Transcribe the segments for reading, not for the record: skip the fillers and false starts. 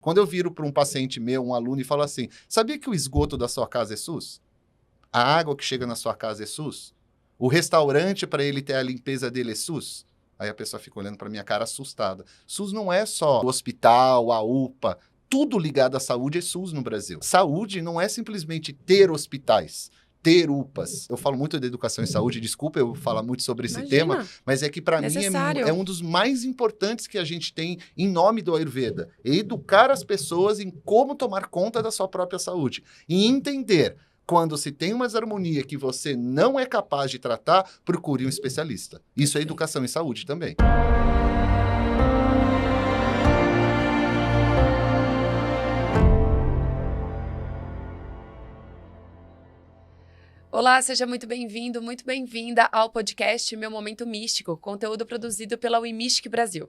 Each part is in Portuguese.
Quando eu viro para um paciente meu, um aluno, e falo assim, sabia que o esgoto da sua casa é SUS? A água que chega na sua casa é SUS? O restaurante, para ele ter a limpeza dele, é SUS? Aí a pessoa fica olhando para minha cara assustada. SUS não é só o hospital, a UPA, tudo ligado à saúde é SUS no Brasil. Saúde não é simplesmente ter hospitais, ter UPAs. Eu falo muito de educação e saúde, desculpa eu falar muito sobre esse tema, mas é que para mim é um dos mais importantes que a gente tem em nome do Ayurveda. É educar as pessoas em como tomar conta da sua própria saúde. E entender, quando se tem uma desarmonia que você não é capaz de tratar, procure um especialista. Isso é educação e saúde também. Olá, seja muito bem-vindo, muito bem-vinda ao podcast Meu Momento Místico, conteúdo produzido pela WeMystic Brasil.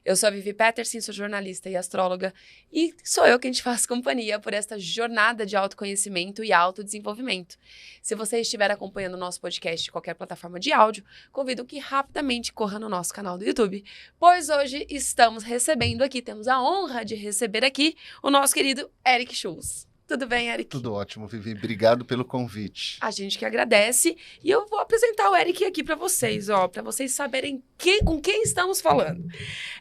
Eu sou a Vivi Peterson, sou jornalista e astróloga, e sou eu quem te faz companhia por esta jornada de autoconhecimento e autodesenvolvimento. Se você estiver acompanhando o nosso podcast em qualquer plataforma de áudio, convido que rapidamente corra no nosso canal do YouTube, pois hoje estamos recebendo aqui, temos a honra de receber aqui o nosso querido Eric Schultz. Tudo bem, Eric? Tudo ótimo, Vivi. Obrigado pelo convite. A gente que agradece. E eu vou apresentar o Eric aqui para vocês, para vocês saberem com quem estamos falando.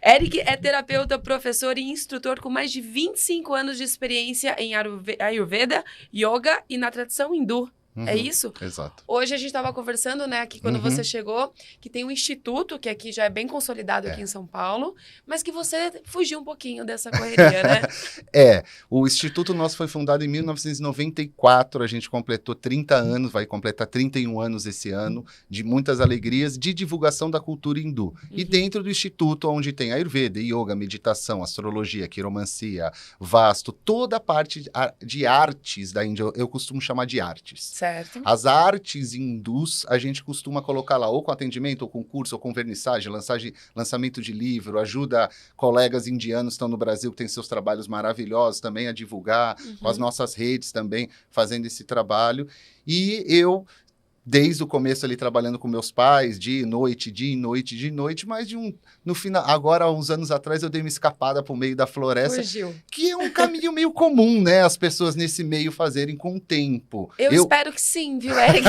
Eric é terapeuta, professor e instrutor com mais de 25 anos de experiência em Ayurveda, Yoga e na tradição hindu. É isso? Exato. Hoje a gente estava conversando, né, aqui quando você chegou, que tem um instituto, que aqui já é bem consolidado aqui em São Paulo, mas que você fugiu um pouquinho dessa correria, né? O instituto nosso foi fundado em 1994, a gente completou 30 anos, vai completar 31 anos esse ano, de muitas alegrias, de divulgação da cultura hindu. E dentro do instituto, onde tem Ayurveda, Yoga, meditação, astrologia, quiromancia, vasto, toda a parte de artes da Índia, eu costumo chamar de artes. Certo. As artes hindus, a gente costuma colocar lá ou com atendimento, ou com curso, ou com vernissagem, lançamento de livro, ajuda colegas indianos que estão no Brasil, que têm seus trabalhos maravilhosos também a divulgar, com as nossas redes também, fazendo esse trabalho. E eu, desde o começo ali, trabalhando com meus pais, dia e noite, mas no final, agora, uns anos atrás, eu dei uma escapada para o meio da floresta. Fugiu. Que é um caminho meio comum, né? As pessoas nesse meio fazerem com o tempo. Eu espero que sim, viu, Eric?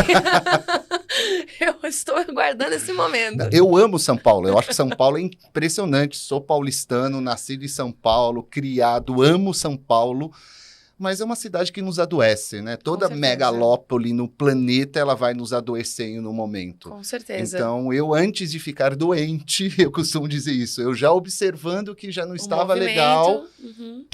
Eu estou aguardando esse momento. Eu amo São Paulo. Eu acho que São Paulo é impressionante. Sou paulistano, nascido em São Paulo, criado, amo São Paulo. Mas é uma cidade que nos adoece, né? Toda megalópole no planeta, ela vai nos adoecendo no momento. Com certeza. Então, eu antes de ficar doente, eu costumo dizer isso, eu já observando que já não estava legal,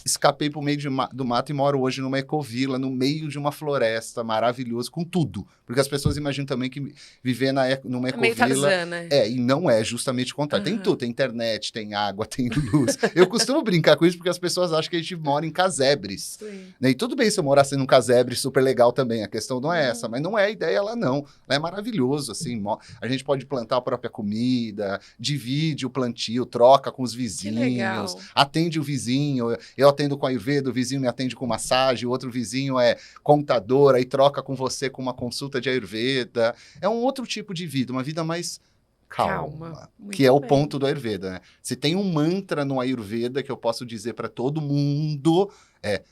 escapei para o meio do mato e moro hoje numa ecovila, no meio de uma floresta, maravilhoso, com tudo. Porque as pessoas imaginam também que viver numa ecovila... Meio Tarzan, né? E não é justamente o contrário. Tem tudo, tem internet, tem água, tem luz. Eu costumo brincar com isso porque as pessoas acham que a gente mora em casebres. Sim. E tudo bem se eu morasse num casebre super legal também, a questão não é essa, mas não é a ideia lá não, lá é maravilhoso, assim, a gente pode plantar a própria comida, divide o plantio, troca com os vizinhos, atende o vizinho, eu atendo com a Ayurveda, o vizinho me atende com massagem, o outro vizinho é contador, aí troca com você com uma consulta de Ayurveda, é um outro tipo de vida, uma vida mais calma, que é o ponto do Ayurveda, né? Se tem um mantra no Ayurveda que eu posso dizer para todo mundo, é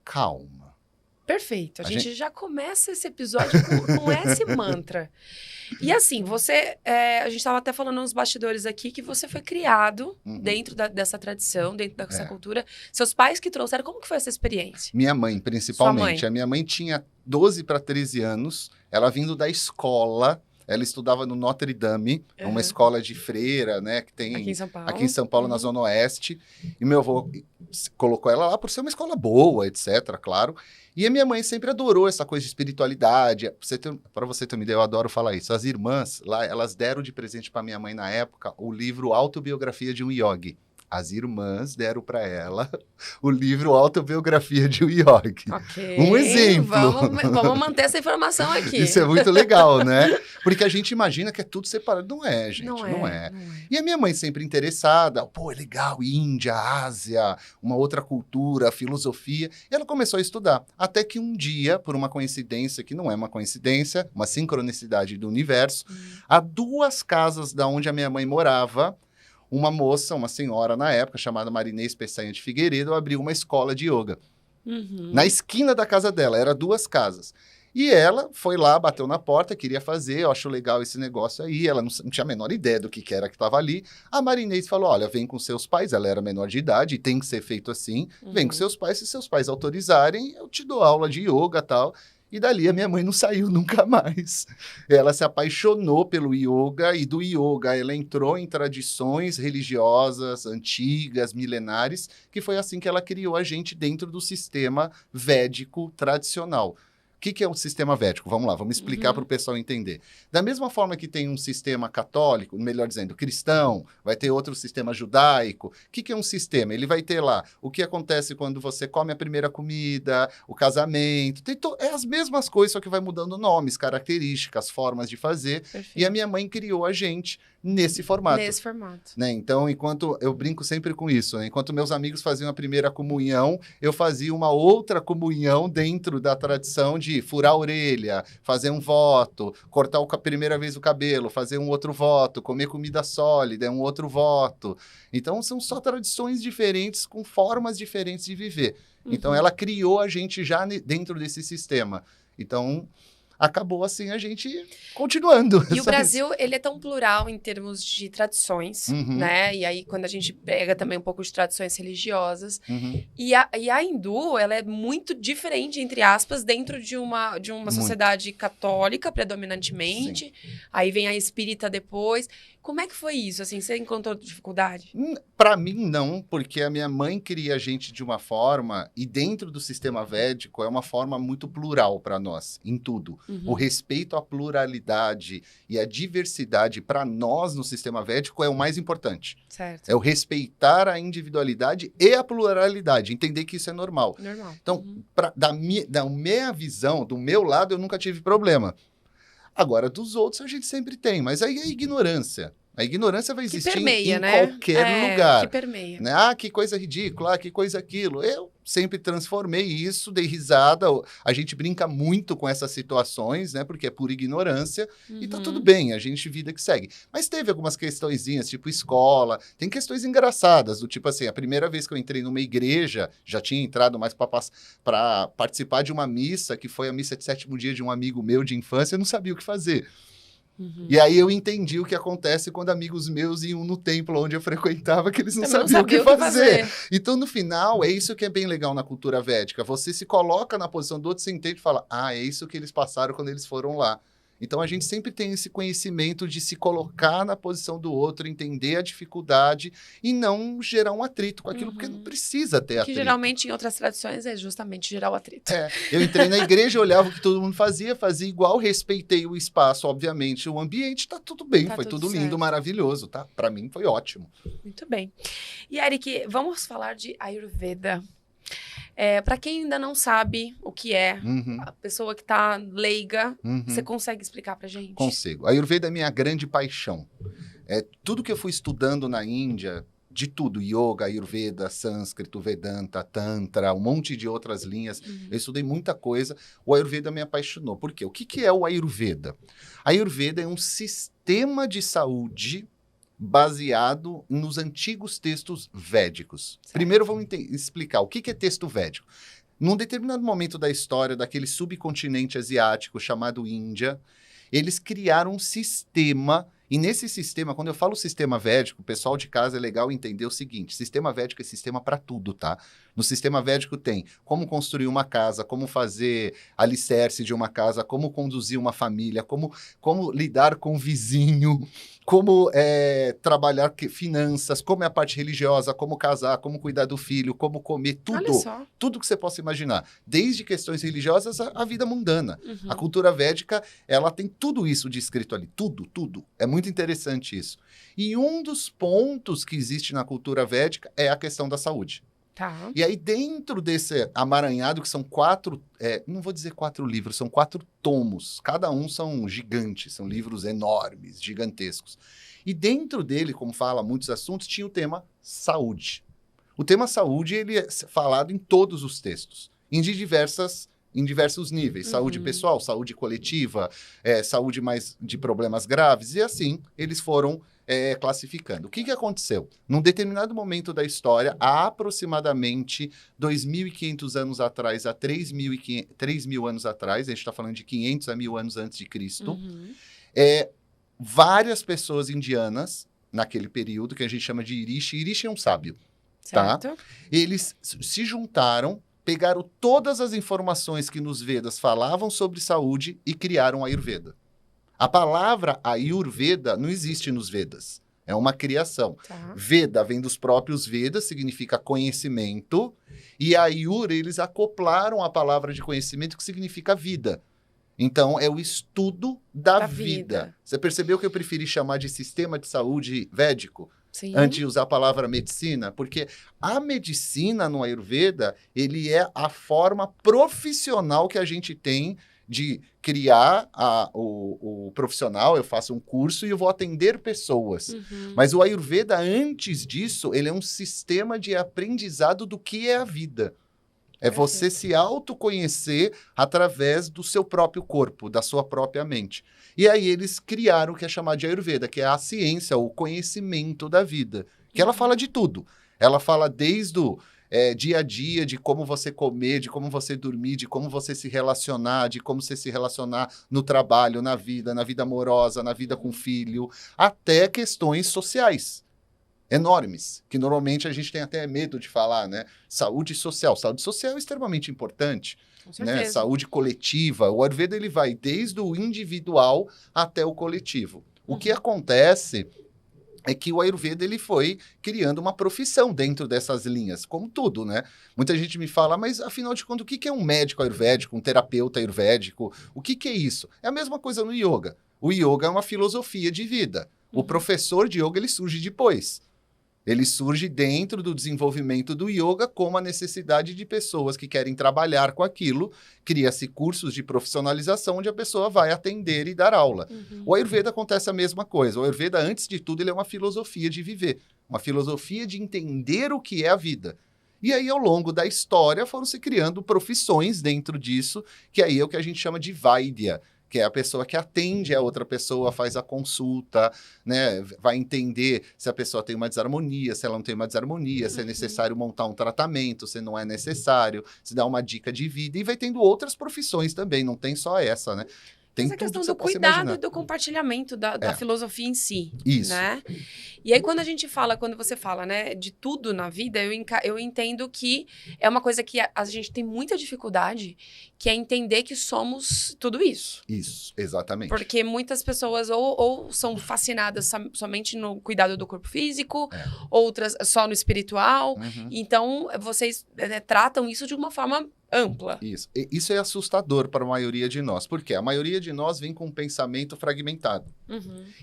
calma. Perfeito. A gente já começa esse episódio com esse mantra. E assim, a gente estava até falando nos bastidores aqui que você foi criado dentro dessa tradição, dentro dessa cultura. Seus pais que trouxeram, como que foi essa experiência? Minha mãe, principalmente. A minha mãe tinha 12 para 13 anos, ela vindo da escola. Ela estudava no Notre Dame, uma escola de freira, né, que tem aqui em São Paulo, na Zona Oeste. E meu avô colocou ela lá por ser uma escola boa, etc., claro. E a minha mãe sempre adorou essa coisa de espiritualidade. Para você ter uma ideia, eu adoro falar isso. As irmãs lá, elas deram de presente para minha mãe na época o livro Autobiografia de um Yogi. As irmãs deram para ela o livro Autobiografia de um Yogi. Okay. Um exemplo. Vamos manter essa informação aqui. Isso é muito legal, né? Porque a gente imagina que é tudo separado. Não é, gente. Não é. E a minha mãe sempre interessada. Pô, é legal, Índia, Ásia, uma outra cultura, filosofia. E ela começou a estudar. Até que um dia, por uma coincidência, que não é uma coincidência, uma sincronicidade do universo, a 2 casas da onde a minha mãe morava, uma moça, uma senhora na época, chamada Marinês Peçanha de Figueiredo, abriu uma escola de yoga. Na esquina da casa dela, era 2 casas. E ela foi lá, bateu na porta, queria fazer, eu acho legal esse negócio aí, ela não tinha a menor ideia do que era que estava ali. A Marinês falou, olha, vem com seus pais, ela era menor de idade e tem que ser feito assim, vem com seus pais, se seus pais autorizarem, eu te dou aula de yoga e tal. E dali a minha mãe não saiu nunca mais. Ela se apaixonou pelo yoga e do yoga ela entrou em tradições religiosas antigas, milenares, que foi assim que ela criou a gente dentro do sistema védico tradicional. O que é um sistema védico? Vamos lá, vamos explicar para o pessoal entender. Da mesma forma que tem um sistema católico, melhor dizendo, cristão, vai ter outro sistema judaico. O que é um sistema? Ele vai ter lá o que acontece quando você come a primeira comida, o casamento. É as mesmas coisas, só que vai mudando nomes, características, formas de fazer. Perfeito. E a minha mãe criou a gente nesse formato. Nesse formato. Né? Então, enquanto eu brinco sempre com isso, né? Enquanto meus amigos faziam a primeira comunhão, eu fazia uma outra comunhão dentro da tradição de furar a orelha, fazer um voto, cortar a primeira vez o cabelo, fazer um outro voto, comer comida sólida, é um outro voto. Então, são só tradições diferentes com formas diferentes de viver. Então, ela criou a gente já dentro desse sistema. Então, acabou assim a gente continuando. E o Brasil, ele é tão plural em termos de tradições, né? E aí, quando a gente pega também um pouco de tradições religiosas. E a hindu, ela é muito diferente, entre aspas, dentro de uma sociedade católica, predominantemente. Sim. Aí vem a espírita depois. Como é que foi isso? Assim, você encontrou dificuldade? Para mim, não, porque a minha mãe cria a gente de uma forma, e dentro do sistema védico é uma forma muito plural para nós, em tudo. O respeito à pluralidade e à diversidade, para nós, no sistema védico, é o mais importante. Certo. É o respeitar a individualidade e a pluralidade, entender que isso é normal. Então, da minha visão, do meu lado, eu nunca tive problema. Agora, dos outros, a gente sempre tem, mas aí é ignorância. A ignorância vai existir em qualquer lugar. Que permeia. Né? Ah, que coisa ridícula, que coisa aquilo. Eu sempre transformei isso, dei risada. A gente brinca muito com essas situações, né? Porque é pura ignorância. E tá tudo bem, a gente vida que segue. Mas teve algumas questõezinhas, tipo escola. Tem questões engraçadas, do tipo assim, a primeira vez que eu entrei numa igreja, já tinha entrado mais para participar de uma missa, que foi a missa de 7º dia de um amigo meu de infância, eu não sabia o que fazer. E aí eu entendi o que acontece quando amigos meus iam no templo onde eu frequentava, que eles não sabiam o que fazer. Então, no final, é isso que é bem legal na cultura védica. Você se coloca na posição do outro, você entende e fala, é isso que eles passaram quando eles foram lá. Então, a gente sempre tem esse conhecimento de se colocar na posição do outro, entender a dificuldade e não gerar um atrito com aquilo, porque não precisa ter atrito. Que geralmente em outras tradições é justamente gerar o atrito. Eu entrei na igreja, olhava o que todo mundo fazia igual, respeitei o espaço, obviamente, o ambiente, tá tudo bem, foi tudo lindo, certo. Maravilhoso, tá? Para mim foi ótimo. Muito bem. E, Eric, vamos falar de Ayurveda. Para quem ainda não sabe o que é, a pessoa que está leiga, você consegue explicar para gente? Consigo. A Ayurveda é minha grande paixão. Tudo que eu fui estudando na Índia, de tudo, yoga, Ayurveda, sânscrito, Vedanta, Tantra, um monte de outras linhas, eu estudei muita coisa, o Ayurveda me apaixonou. Por quê? O que é o Ayurveda? A Ayurveda é um sistema de saúde baseado nos antigos textos védicos. Certo. Primeiro vamos explicar o que é texto védico. Num determinado momento da história daquele subcontinente asiático chamado Índia, eles criaram um sistema, e nesse sistema, quando eu falo sistema védico, o pessoal de casa é legal entender o seguinte, sistema védico é sistema para tudo, tá? No sistema védico tem como construir uma casa, como fazer alicerce de uma casa, como conduzir uma família, como lidar com o vizinho, como trabalhar finanças, como é a parte religiosa, como casar, como cuidar do filho, como comer, tudo que você possa imaginar. Desde questões religiosas à vida mundana. A cultura védica, ela tem tudo isso descrito ali, tudo. É muito interessante isso. E um dos pontos que existe na cultura védica é a questão da saúde. Tá. E aí, dentro desse amaranhado, que são 4, não vou dizer 4 livros, são 4 tomos. Cada um são gigantes, são livros enormes, gigantescos. E dentro dele, como fala muitos assuntos, tinha o tema saúde. O tema saúde, ele é falado em todos os textos, em diversas em diversos níveis. Saúde pessoal, saúde coletiva, saúde mais de problemas graves. E assim, eles foram classificando. O que aconteceu? Num determinado momento da história, há aproximadamente 2.500 anos atrás a 3.000 anos atrás, a gente está falando de 500 a 1.000 anos antes de Cristo, várias pessoas indianas, naquele período, que a gente chama de Irishi. Irishi é um sábio, tá? Eles se juntaram, pegaram todas as informações que nos Vedas falavam sobre saúde e criaram a Ayurveda. A palavra Ayurveda não existe nos Vedas. É uma criação. Veda vem dos próprios Vedas, significa conhecimento. E Ayur, eles acoplaram a palavra de conhecimento, que significa vida. Então, é o estudo da vida. Você percebeu que eu preferi chamar de sistema de saúde védico? Sim. Antes de usar a palavra medicina? Porque a medicina no Ayurveda, ele é a forma profissional que a gente tem de criar o profissional. Eu faço um curso e eu vou atender pessoas. Mas o Ayurveda, antes disso, ele é um sistema de aprendizado do que é a vida. É você se autoconhecer através do seu próprio corpo, da sua própria mente. E aí eles criaram o que é chamado de Ayurveda, que é a ciência, o conhecimento da vida. Que ela fala de tudo. Ela fala desde o dia a dia, de como você comer, de como você dormir, de como você se relacionar, de como você se relacionar no trabalho, na vida amorosa, na vida com o filho, até questões sociais enormes, que normalmente a gente tem até medo de falar, né? Saúde social. Saúde social é extremamente importante, né? Saúde coletiva. O Ayurveda, ele vai desde o individual até o coletivo. O que acontece é que o Ayurveda, ele foi criando uma profissão dentro dessas linhas, como tudo, né? Muita gente me fala, mas afinal de contas, o que é um médico ayurvédico, um terapeuta ayurvédico? O que é isso? É a mesma coisa no yoga. O yoga é uma filosofia de vida. O professor de yoga, ele surge depois. Ele surge dentro do desenvolvimento do yoga como a necessidade de pessoas que querem trabalhar com aquilo. Cria-se cursos de profissionalização onde a pessoa vai atender e dar aula. O Ayurveda acontece a mesma coisa. O Ayurveda, antes de tudo, ele é uma filosofia de viver. Uma filosofia de entender o que é a vida. E aí, ao longo da história, foram se criando profissões dentro disso, que aí é o que a gente chama de Vaidya, que é a pessoa que atende a outra pessoa, faz a consulta, né? Vai entender se a pessoa tem uma desarmonia, se ela não tem uma desarmonia, se é necessário montar um tratamento, se não é necessário, se dá uma dica de vida. E vai tendo outras profissões também, não tem só essa, né? Tem essa questão do cuidado e do compartilhamento da filosofia em si. Isso. Né? E aí, quando você fala, né, de tudo na vida, eu entendo que é uma coisa que a gente tem muita dificuldade, que é entender que somos tudo isso. Isso, exatamente. Porque muitas pessoas ou são fascinadas somente no cuidado do corpo físico, outras só no espiritual. Então, vocês tratam isso de uma forma ampla. Isso. Isso é assustador para a maioria de nós. Por quê? A maioria de nós vem com um pensamento fragmentado.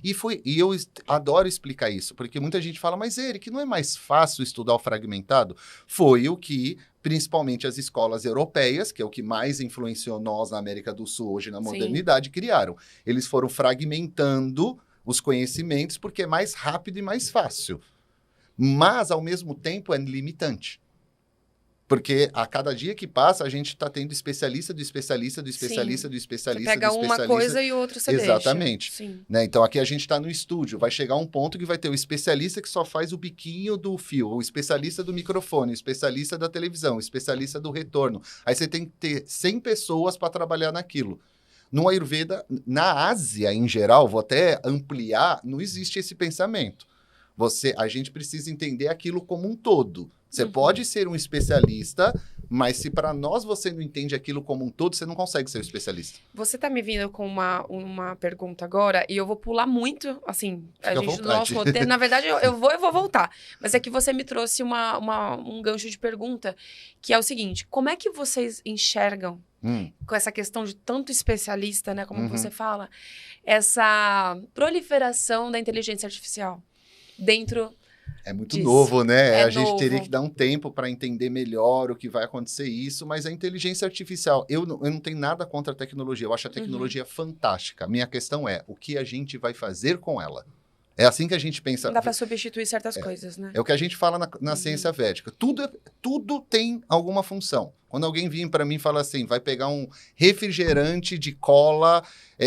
E eu adoro explicar isso, porque muita gente fala, mas Eric, não é mais fácil estudar o fragmentado? Foi o que, principalmente as escolas europeias, que é o que mais influenciou nós na América do Sul hoje na modernidade, criaram. Eles foram fragmentando os conhecimentos porque é mais rápido e mais fácil. Mas, ao mesmo tempo, é limitante. Porque a cada dia que passa, a gente está tendo especialista do especialista do especialista do especialista você pega do especialista. Uma coisa e outra você Exatamente. Deixa. Né? Então, aqui a gente está no estúdio. Vai chegar um ponto que vai ter o especialista que só faz o biquinho do fio, o especialista do microfone, o especialista da televisão, o especialista do retorno. Aí você tem que ter 100 pessoas para trabalhar naquilo. No Ayurveda, na Ásia em geral, vou até ampliar, não existe esse pensamento. A gente precisa entender aquilo como um todo. Você pode ser um especialista, mas se para nós você não entende aquilo como um todo, você não consegue ser um especialista. Você tá me vindo com uma pergunta agora, e eu vou pular muito, assim, no nosso roteiro. Na verdade, eu vou voltar. Mas é que você me trouxe um gancho de pergunta, que é o seguinte: como é que vocês enxergam, com essa questão de tanto especialista, né, como você fala, essa proliferação da inteligência artificial dentro... É muito novo, né? A gente novo. teria que dar um tempo para entender melhor o que vai acontecer isso, mas a inteligência artificial, eu não tenho nada contra a tecnologia, eu acho a tecnologia fantástica. Minha questão é, o que a gente vai fazer com ela? É assim que a gente pensa. Não dá para substituir certas coisas, né? É o que a gente fala na ciência védica. Tudo tem alguma função. Quando alguém vem para mim e fala assim, vai pegar um refrigerante de cola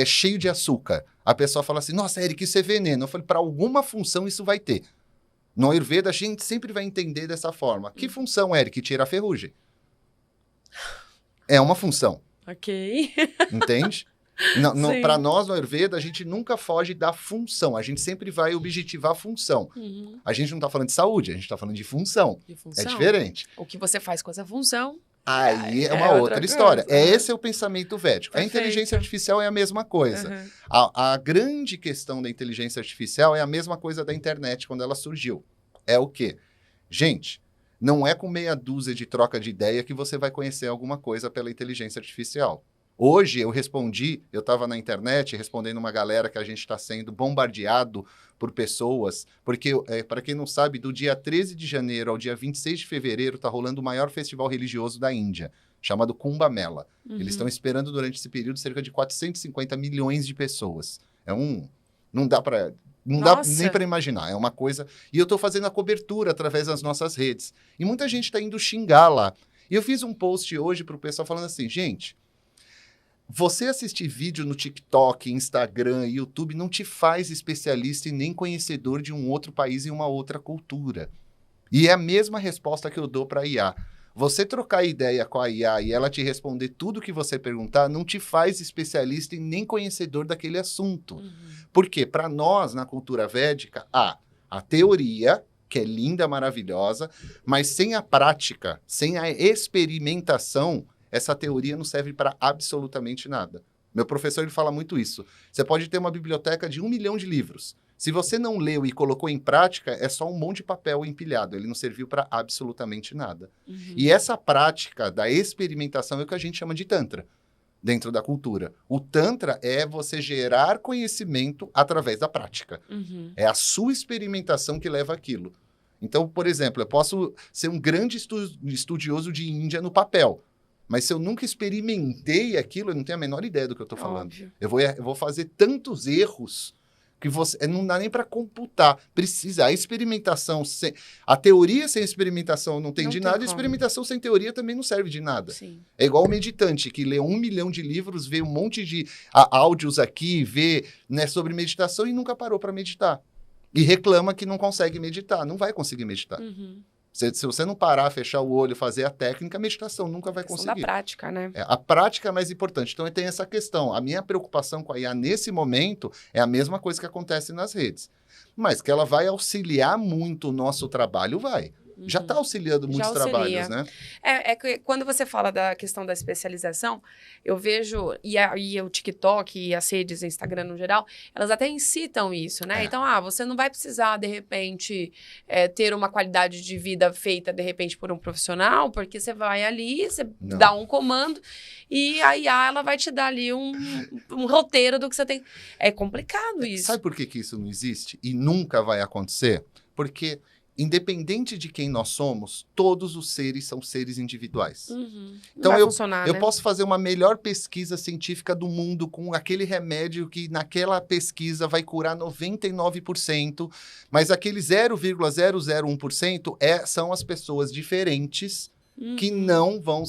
cheio de açúcar. A pessoa fala assim, nossa, Eric, isso é veneno. Eu falei, para alguma função isso vai ter. No Ayurveda, a gente sempre vai entender dessa forma. Que função, Eric? Tira a ferrugem. É uma função. Ok. Entende? Para nós, no Ayurveda, a gente nunca foge da função. A gente sempre vai objetivar a função. A gente não está falando de saúde, a gente está falando de função. É diferente. O que você faz com essa função... Aí é uma outra história. Esse é o pensamento védico. Perfeito. A inteligência artificial é a mesma coisa. A grande questão da inteligência artificial é a mesma coisa da internet quando ela surgiu. É o quê? Gente, não é com meia dúzia de troca de ideia que você vai conhecer alguma coisa pela inteligência artificial. Hoje eu estava na internet respondendo uma galera que a gente está sendo bombardeado por pessoas, porque, para quem não sabe, do dia 13 de janeiro ao dia 26 de fevereiro está rolando o maior festival religioso da Índia, chamado Kumbh Mela. Eles estão esperando durante esse período cerca de 450 milhões de pessoas. Não dá nem para imaginar, é uma coisa... E eu estou fazendo a cobertura através das nossas redes. E muita gente está indo xingar lá. E eu fiz um post hoje para o pessoal falando assim, gente... Você assistir vídeo no TikTok, Instagram, YouTube não te faz especialista e nem conhecedor de um outro país e uma outra cultura. E é a mesma resposta que eu dou para a IA. Você trocar ideia com a IA e ela te responder tudo que você perguntar não te faz especialista e nem conhecedor daquele assunto. Por quê? Para nós, na cultura védica, a teoria, que é linda, maravilhosa, mas sem a prática, sem a experimentação... Essa teoria não serve para absolutamente nada. Meu professor ele fala muito isso. Você pode ter uma biblioteca de 1 milhão de livros. Se você não leu e colocou em prática, é só um monte de papel empilhado. Ele não serviu para absolutamente nada. E essa prática da experimentação é o que a gente chama de Tantra, dentro da cultura. O Tantra é você gerar conhecimento através da prática. É a sua experimentação que leva aquilo. Então, por exemplo, eu posso ser um grande estudioso de Índia no papel, mas se eu nunca experimentei aquilo, eu não tenho a menor ideia do que eu estou falando. Eu vou fazer tantos erros que não dá nem para computar. Precisa. A experimentação, a teoria sem experimentação não tem de nada, e a experimentação sem teoria também não serve de nada. Sim. É igual o meditante, que lê 1 milhão de livros, vê um monte de áudios aqui, vê sobre meditação e nunca parou para meditar. E reclama que não consegue meditar. Não vai conseguir meditar. Se você não parar, fechar o olho, fazer a técnica, a meditação nunca vai conseguir. Da prática, né? A prática é mais importante. Então, tem essa questão. A minha preocupação com a IA nesse momento é a mesma coisa que acontece nas redes. Mas que ela vai auxiliar muito o nosso trabalho, vai. Já está auxiliando muitos trabalhos, né? É que quando você fala da questão da especialização, eu vejo, e o TikTok e as redes, o Instagram no geral, elas até incitam isso, né? Então, você não vai precisar, de repente, ter uma qualidade de vida feita, de repente, por um profissional, porque você vai ali, você dá um comando, e a IA, ela vai te dar ali um roteiro do que você tem. É complicado isso. Sabe por que isso não existe? E nunca vai acontecer? Porque... Independente de quem nós somos, todos os seres são seres individuais. Então, eu posso fazer uma melhor pesquisa científica do mundo com aquele remédio que naquela pesquisa vai curar 99%, mas aquele 0,001% são as pessoas diferentes que não vão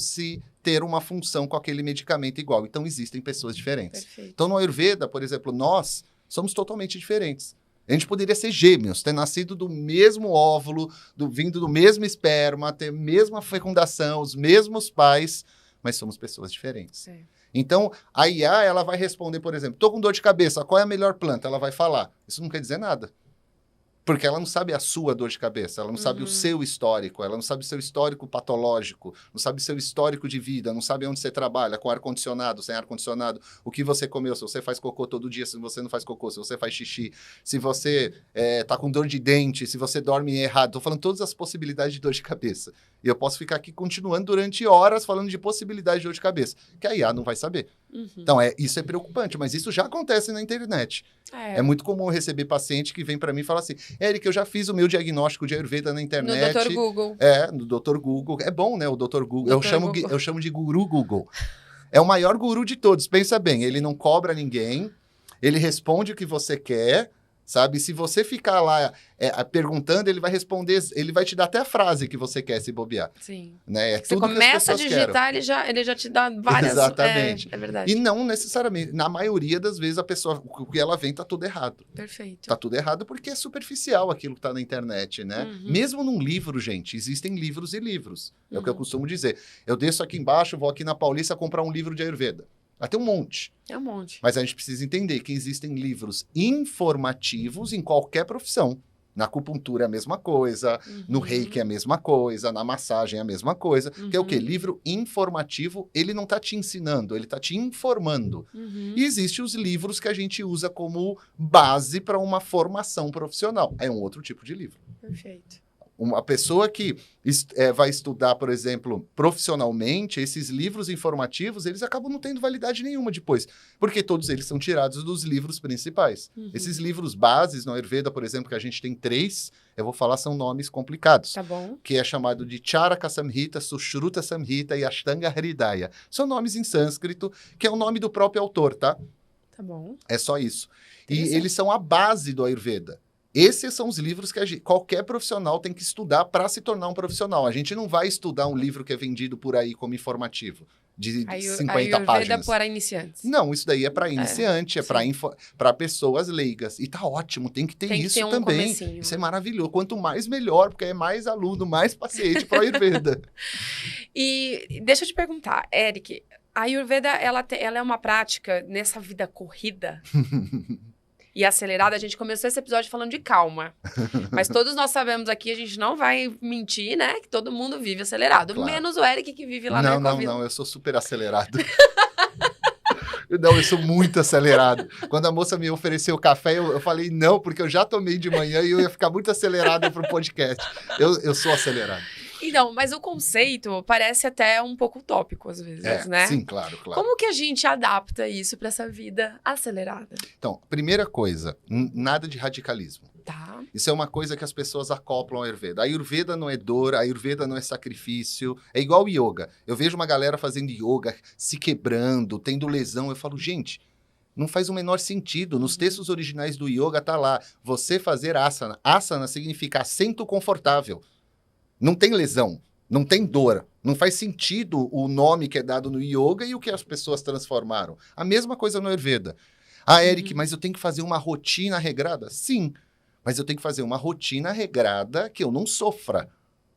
ter uma função com aquele medicamento igual. Então, existem pessoas diferentes. Perfeito. Então, no Ayurveda, por exemplo, nós somos totalmente diferentes. A gente poderia ser gêmeos, ter nascido do mesmo óvulo, vindo do mesmo esperma, ter a mesma fecundação, os mesmos pais, mas somos pessoas diferentes. Sim. Então, a IA, ela vai responder, por exemplo, estou com dor de cabeça, qual é a melhor planta? Ela vai falar. Isso não quer dizer nada. Porque ela não sabe a sua dor de cabeça, ela não sabe o seu histórico, ela não sabe o seu histórico patológico, não sabe o seu histórico de vida, não sabe onde você trabalha, com ar-condicionado, sem ar-condicionado, o que você comeu, se você faz cocô todo dia, se você não faz cocô, se você faz xixi, se você tá com dor de dente, se você dorme errado. Estou falando todas as possibilidades de dor de cabeça. E eu posso ficar aqui continuando durante horas falando de possibilidades de dor de cabeça, que a IA não vai saber. Então, isso é preocupante, mas isso já acontece na internet. É muito comum eu receber paciente que vem para mim e fala assim, Eric, eu já fiz o meu diagnóstico de Ayurveda na internet. No Dr. Google. No Dr. Google. É bom, né, o Dr. Google. Eu chamo de guru Google. É o maior guru de todos, pensa bem. Ele não cobra ninguém, ele responde o que você quer, sabe? Se você ficar lá perguntando, ele vai responder, ele vai te dar até a frase que você quer se bobear. Sim. Né? Você começa a digitar, ele já te dá várias... Exatamente. É verdade. E não necessariamente, na maioria das vezes, a pessoa, o que ela vem tá tudo errado. Perfeito. Tá tudo errado porque é superficial aquilo que tá na internet, né? Mesmo num livro, gente, existem livros e livros. É o que eu costumo dizer. Eu desço aqui embaixo, vou aqui na Paulista comprar um livro de Ayurveda. Vai ter um monte. É um monte. Mas a gente precisa entender que existem livros informativos em qualquer profissão. Na acupuntura é a mesma coisa, no reiki é a mesma coisa, na massagem é a mesma coisa. Que é o quê? Livro informativo, ele não está te ensinando, ele está te informando. E existem os livros que a gente usa como base para uma formação profissional. É um outro tipo de livro. Perfeito. Uma pessoa que vai estudar, por exemplo, profissionalmente, esses livros informativos, eles acabam não tendo validade nenhuma depois, porque todos eles são tirados dos livros principais. Esses livros bases no Ayurveda, por exemplo, que a gente tem 3, eu vou falar, são nomes complicados. Tá bom. Que é chamado de Charaka Samhita, Sushruta Samhita e Ashtanga Hridaya. São nomes em sânscrito, que é o nome do próprio autor, tá? Tá bom. É só isso. E eles são a base do Ayurveda. Esses são os livros que qualquer profissional tem que estudar para se tornar um profissional. A gente não vai estudar um livro que é vendido por aí como informativo, de 50 páginas. Para iniciantes. Não, isso daí é para iniciante, é para pessoas leigas. E tá ótimo, tem que ter isso também. Comecinho. Isso é maravilhoso. Quanto mais, melhor, porque é mais aluno, mais paciente para a Ayurveda. E deixa eu te perguntar, Eric, a Ayurveda, ela é uma prática nessa vida corrida... E acelerada, a gente começou esse episódio falando de calma. Mas todos nós sabemos aqui, a gente não vai mentir, né? Que todo mundo vive acelerado. Claro. Menos o Eric que vive lá na Ecovila. Não, eu sou super acelerado. Não, eu sou muito acelerado. Quando a moça me ofereceu o café, eu falei não, porque eu já tomei de manhã e eu ia ficar muito acelerado pro podcast. Eu sou acelerado. Então, mas o conceito parece até um pouco utópico às vezes, né? Sim, claro. Como que a gente adapta isso para essa vida acelerada? Então, primeira coisa, nada de radicalismo. Tá. Isso é uma coisa que as pessoas acoplam ao Ayurveda. A Ayurveda não é dor, a Ayurveda não é sacrifício. É igual o yoga. Eu vejo uma galera fazendo yoga, se quebrando, tendo lesão. Eu falo, gente, não faz o menor sentido. Nos textos originais do yoga tá lá, você fazer asana. Asana significa assento confortável. Não tem lesão, não tem dor. Não faz sentido o nome que é dado no yoga e o que as pessoas transformaram. A mesma coisa no Ayurveda. Ah, Eric, mas eu tenho que fazer uma rotina regrada? Sim, mas eu tenho que fazer uma rotina regrada que eu não sofra.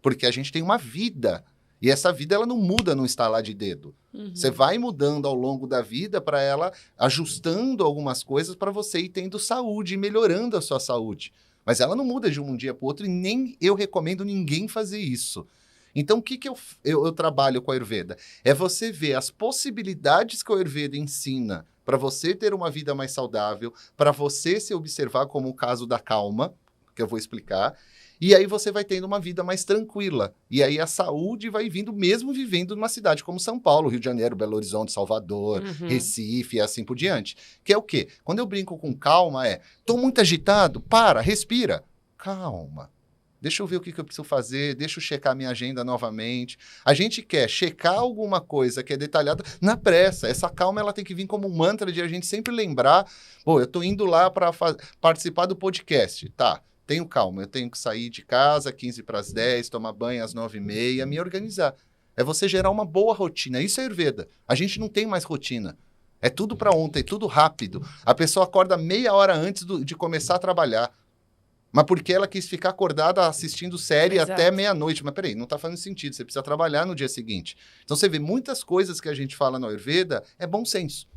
Porque a gente tem uma vida. E essa vida, ela não muda no estalar de dedo. Você vai mudando ao longo da vida para ela, ajustando algumas coisas para você ir tendo saúde, melhorando a sua saúde. Mas ela não muda de um dia para o outro e nem eu recomendo ninguém fazer isso. Então, o que eu trabalho com a Ayurveda? É você ver as possibilidades que o Ayurveda ensina para você ter uma vida mais saudável, para você se observar como o caso da calma, que eu vou explicar, e aí você vai tendo uma vida mais tranquila. E aí a saúde vai vindo mesmo vivendo numa cidade como São Paulo, Rio de Janeiro, Belo Horizonte, Salvador, Recife e assim por diante. Que é o quê? Quando eu brinco com calma tô muito agitado, para, respira. Calma. Deixa eu ver o que eu preciso fazer, deixa eu checar minha agenda novamente. A gente quer checar alguma coisa que é detalhada na pressa. Essa calma ela tem que vir como um mantra de a gente sempre lembrar, pô, eu tô indo lá para participar do podcast, tá? Tenho calma, eu tenho que sair de casa 15 para as 10, tomar banho às 9h30, me organizar. É você gerar uma boa rotina. Isso é Ayurveda. A gente não tem mais rotina. É tudo para ontem, tudo rápido. A pessoa acorda meia hora antes de começar a trabalhar. Mas porque ela quis ficar acordada assistindo série até meia-noite. Mas peraí, não está fazendo sentido. Você precisa trabalhar no dia seguinte. Então você vê muitas coisas que a gente fala no Ayurveda, é bom senso.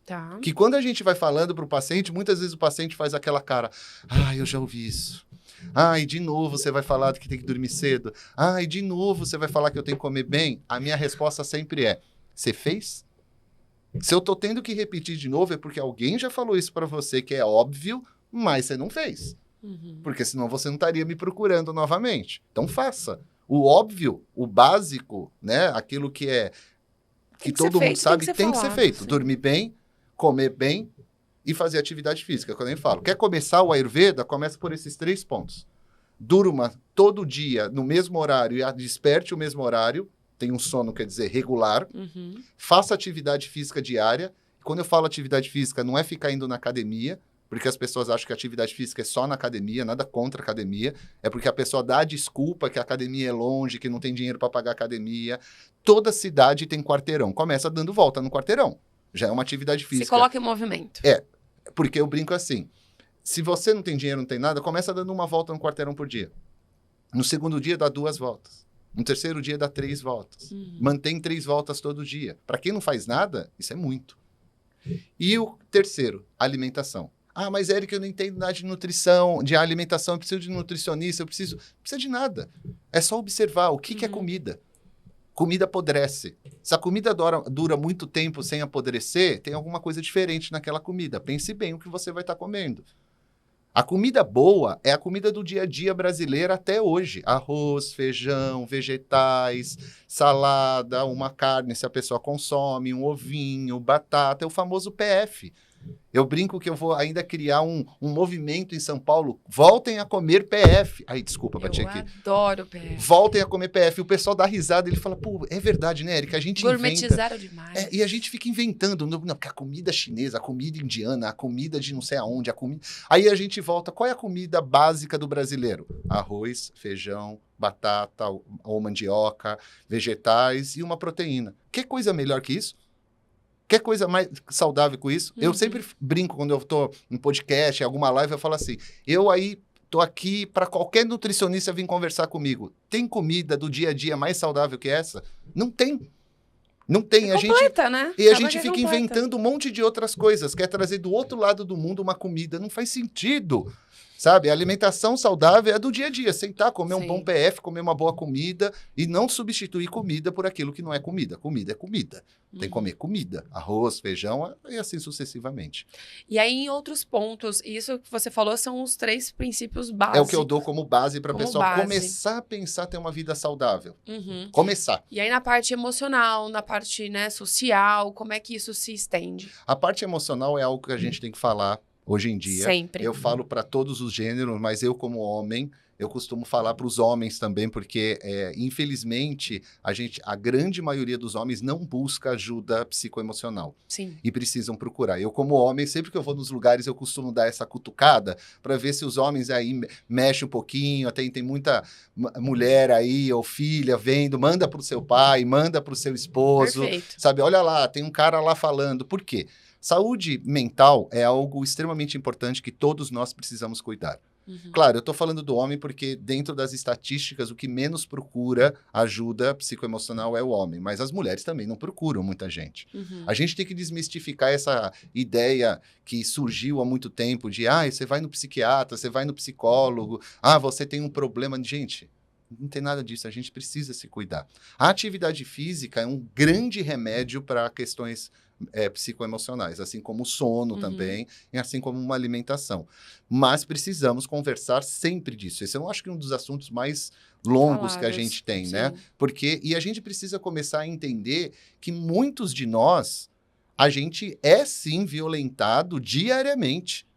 Tá. Que quando a gente vai falando para o paciente, muitas vezes o paciente faz aquela cara, eu já ouvi isso. E de novo você vai falar que tem que dormir cedo. E de novo você vai falar que eu tenho que comer bem. A minha resposta sempre é, você fez? Se eu tô tendo que repetir de novo é porque alguém já falou isso para você, que é óbvio, mas você não fez. Porque senão você não estaria me procurando novamente. Então faça. O óbvio, o básico, né? Aquilo que todo mundo sabe, tem que ser feito. Dormir bem, comer bem e fazer atividade física. Quando eu falo, quer começar o Ayurveda, começa por esses 3 pontos. Durma todo dia no mesmo horário e desperte o mesmo horário. Tem um sono, quer dizer, regular. Faça atividade física diária. Quando eu falo atividade física, não é ficar indo na academia, porque as pessoas acham que a atividade física é só na academia, nada contra a academia, é porque a pessoa dá a desculpa que a academia é longe, que não tem dinheiro para pagar a academia. Toda cidade tem quarteirão. Começa dando volta no quarteirão. Já é uma atividade física. Se coloca em movimento. Porque eu brinco assim, se você não tem dinheiro, não tem nada, começa dando uma volta no quarteirão por dia. No segundo dia, dá 2 voltas. No terceiro dia, dá 3 voltas. Mantém 3 voltas todo dia. Para quem não faz nada, isso é muito. E o terceiro, alimentação. Ah, mas Eric, eu não entendo nada de nutrição, de alimentação, eu preciso de nutricionista, Não precisa de nada. É só observar o que é comida. Comida apodrece. Se a comida dura muito tempo sem apodrecer, tem alguma coisa diferente naquela comida. Pense bem o que você vai estar comendo. A comida boa é a comida do dia a dia brasileira até hoje. Arroz, feijão, vegetais, salada, uma carne se a pessoa consome, um ovinho, batata, é o famoso PF. Eu brinco que eu vou ainda criar um movimento em São Paulo. Voltem a comer PF. Ai, desculpa, bati aqui. Eu adoro PF. Voltem a comer PF. O pessoal dá risada, ele fala, pô, é verdade, né, Erika? A gente gourmetizaram demais. E a gente fica inventando. Não, porque a comida chinesa, a comida indiana, a comida de não sei aonde, a comida... Aí a gente volta, qual é a comida básica do brasileiro? Arroz, feijão, batata ou mandioca, vegetais e uma proteína. Que coisa melhor que isso? Quer coisa mais saudável com isso? Eu sempre brinco quando eu estou em podcast, em alguma live, eu falo assim, eu aí tô aqui para qualquer nutricionista vir conversar comigo. Tem comida do dia a dia mais saudável que essa? Não tem. Não tem. Completa, né? E a gente fica inventando um monte de outras coisas. Quer trazer do outro lado do mundo uma comida. Não faz sentido. Sabe? A alimentação saudável é do dia a dia. Sentar, comer um bom PF, comer uma boa comida e não substituir comida por aquilo que não é comida. Comida é comida. Tem que comer comida. Arroz, feijão e assim sucessivamente. E aí, em outros pontos, isso que você falou são os 3 princípios básicos. É o que eu dou como base para a pessoa começar a pensar ter uma vida saudável. Começar. E aí, na parte emocional, na parte, né, social, como é que isso se estende? A parte emocional é algo que a gente tem que falar hoje em dia. Sempre. Eu falo para todos os gêneros, mas eu como homem, eu costumo falar para os homens também, porque infelizmente a grande maioria dos homens não busca ajuda psicoemocional. Sim. E precisam procurar. Eu como homem, sempre que eu vou nos lugares, eu costumo dar essa cutucada para ver se os homens aí mexem um pouquinho, até tem muita mulher aí ou filha vendo, manda para o seu pai, manda para o seu esposo. Perfeito. Sabe, olha lá, tem um cara lá falando. Por quê? Saúde mental é algo extremamente importante que todos nós precisamos cuidar. Claro, eu estou falando do homem porque dentro das estatísticas o que menos procura ajuda psicoemocional é o homem, mas as mulheres também não procuram muita gente. A gente tem que desmistificar essa ideia que surgiu há muito tempo de você vai no psiquiatra, você vai no psicólogo, você tem um problema. Gente, não tem nada disso, a gente precisa se cuidar. A atividade física é um grande remédio para questões psicoemocionais, assim como o sono também, e assim como uma alimentação. Mas precisamos conversar sempre disso. Esse eu acho que é um dos assuntos mais longos que a gente tem, né? E a gente precisa começar a entender que muitos de nós, a gente é sim violentado diariamente.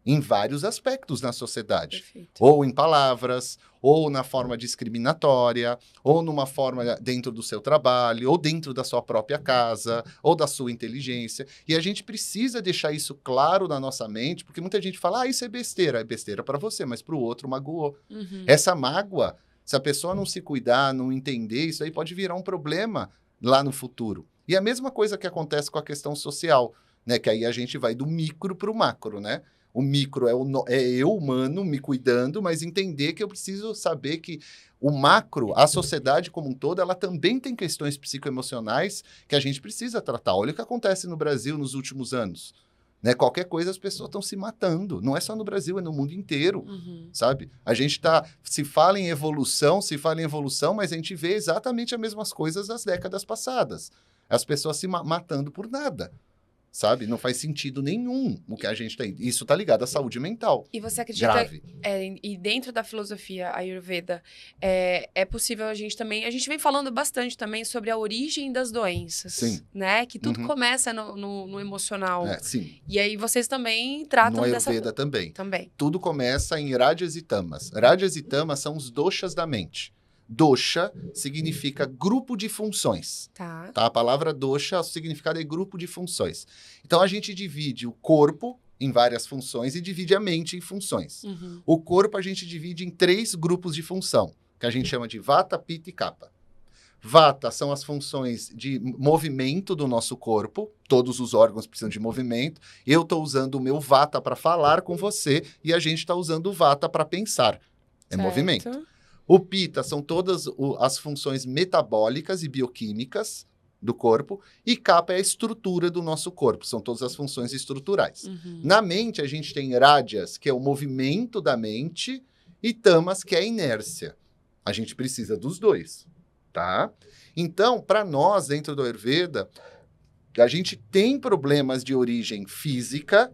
Em vários aspectos na sociedade. Perfeito. Ou em palavras, ou na forma discriminatória, ou numa forma dentro do seu trabalho, ou dentro da sua própria casa, ou da sua inteligência. E a gente precisa deixar isso claro na nossa mente, porque muita gente fala, isso é besteira para você, mas para o outro magoou. Essa mágoa, se a pessoa não se cuidar, não entender, isso aí pode virar um problema lá no futuro. E a mesma coisa que acontece com a questão social, né? Que aí a gente vai do micro para o macro, né? O micro é eu, humano, me cuidando, mas entender que eu preciso saber que o macro, a sociedade como um todo, ela também tem questões psicoemocionais que a gente precisa tratar. Olha o que acontece no Brasil nos últimos anos. Né? Qualquer coisa, as pessoas estão se matando. Não é só no Brasil, é no mundo inteiro, sabe? A gente se fala em evolução, mas a gente vê exatamente as mesmas coisas das décadas passadas. As pessoas se matando por nada. Sabe? Não faz sentido nenhum o que a gente tem. Isso está ligado à saúde mental. E você acredita... Grave. E dentro da filosofia Ayurveda, é possível a gente também... A gente vem falando bastante também sobre a origem das doenças. Sim. Né? Que tudo começa no emocional. Sim. E aí vocês também tratam dessa... No Ayurveda também. Também. Tudo começa em Rajas e Tamas. Rajas e Tamas são os doshas da mente. Dosha significa grupo de funções. Tá. A palavra dosha, o significado é grupo de funções. Então, a gente divide o corpo em várias funções e divide a mente em funções. O corpo a gente divide em 3 grupos de função, que a gente chama de Vata, Pitta e Kapha. Vata são as funções de movimento do nosso corpo, todos os órgãos precisam de movimento. Eu estou usando o meu Vata para falar com você e a gente está usando o Vata para pensar. É movimento. O Pitta são todas as funções metabólicas e bioquímicas do corpo, e Kapha é a estrutura do nosso corpo, são todas as funções estruturais. Na mente, a gente tem Rajas, que é o movimento da mente, e Tamas, que é a inércia. A gente precisa dos dois, tá? Então, para nós, dentro do Ayurveda, a gente tem problemas de origem física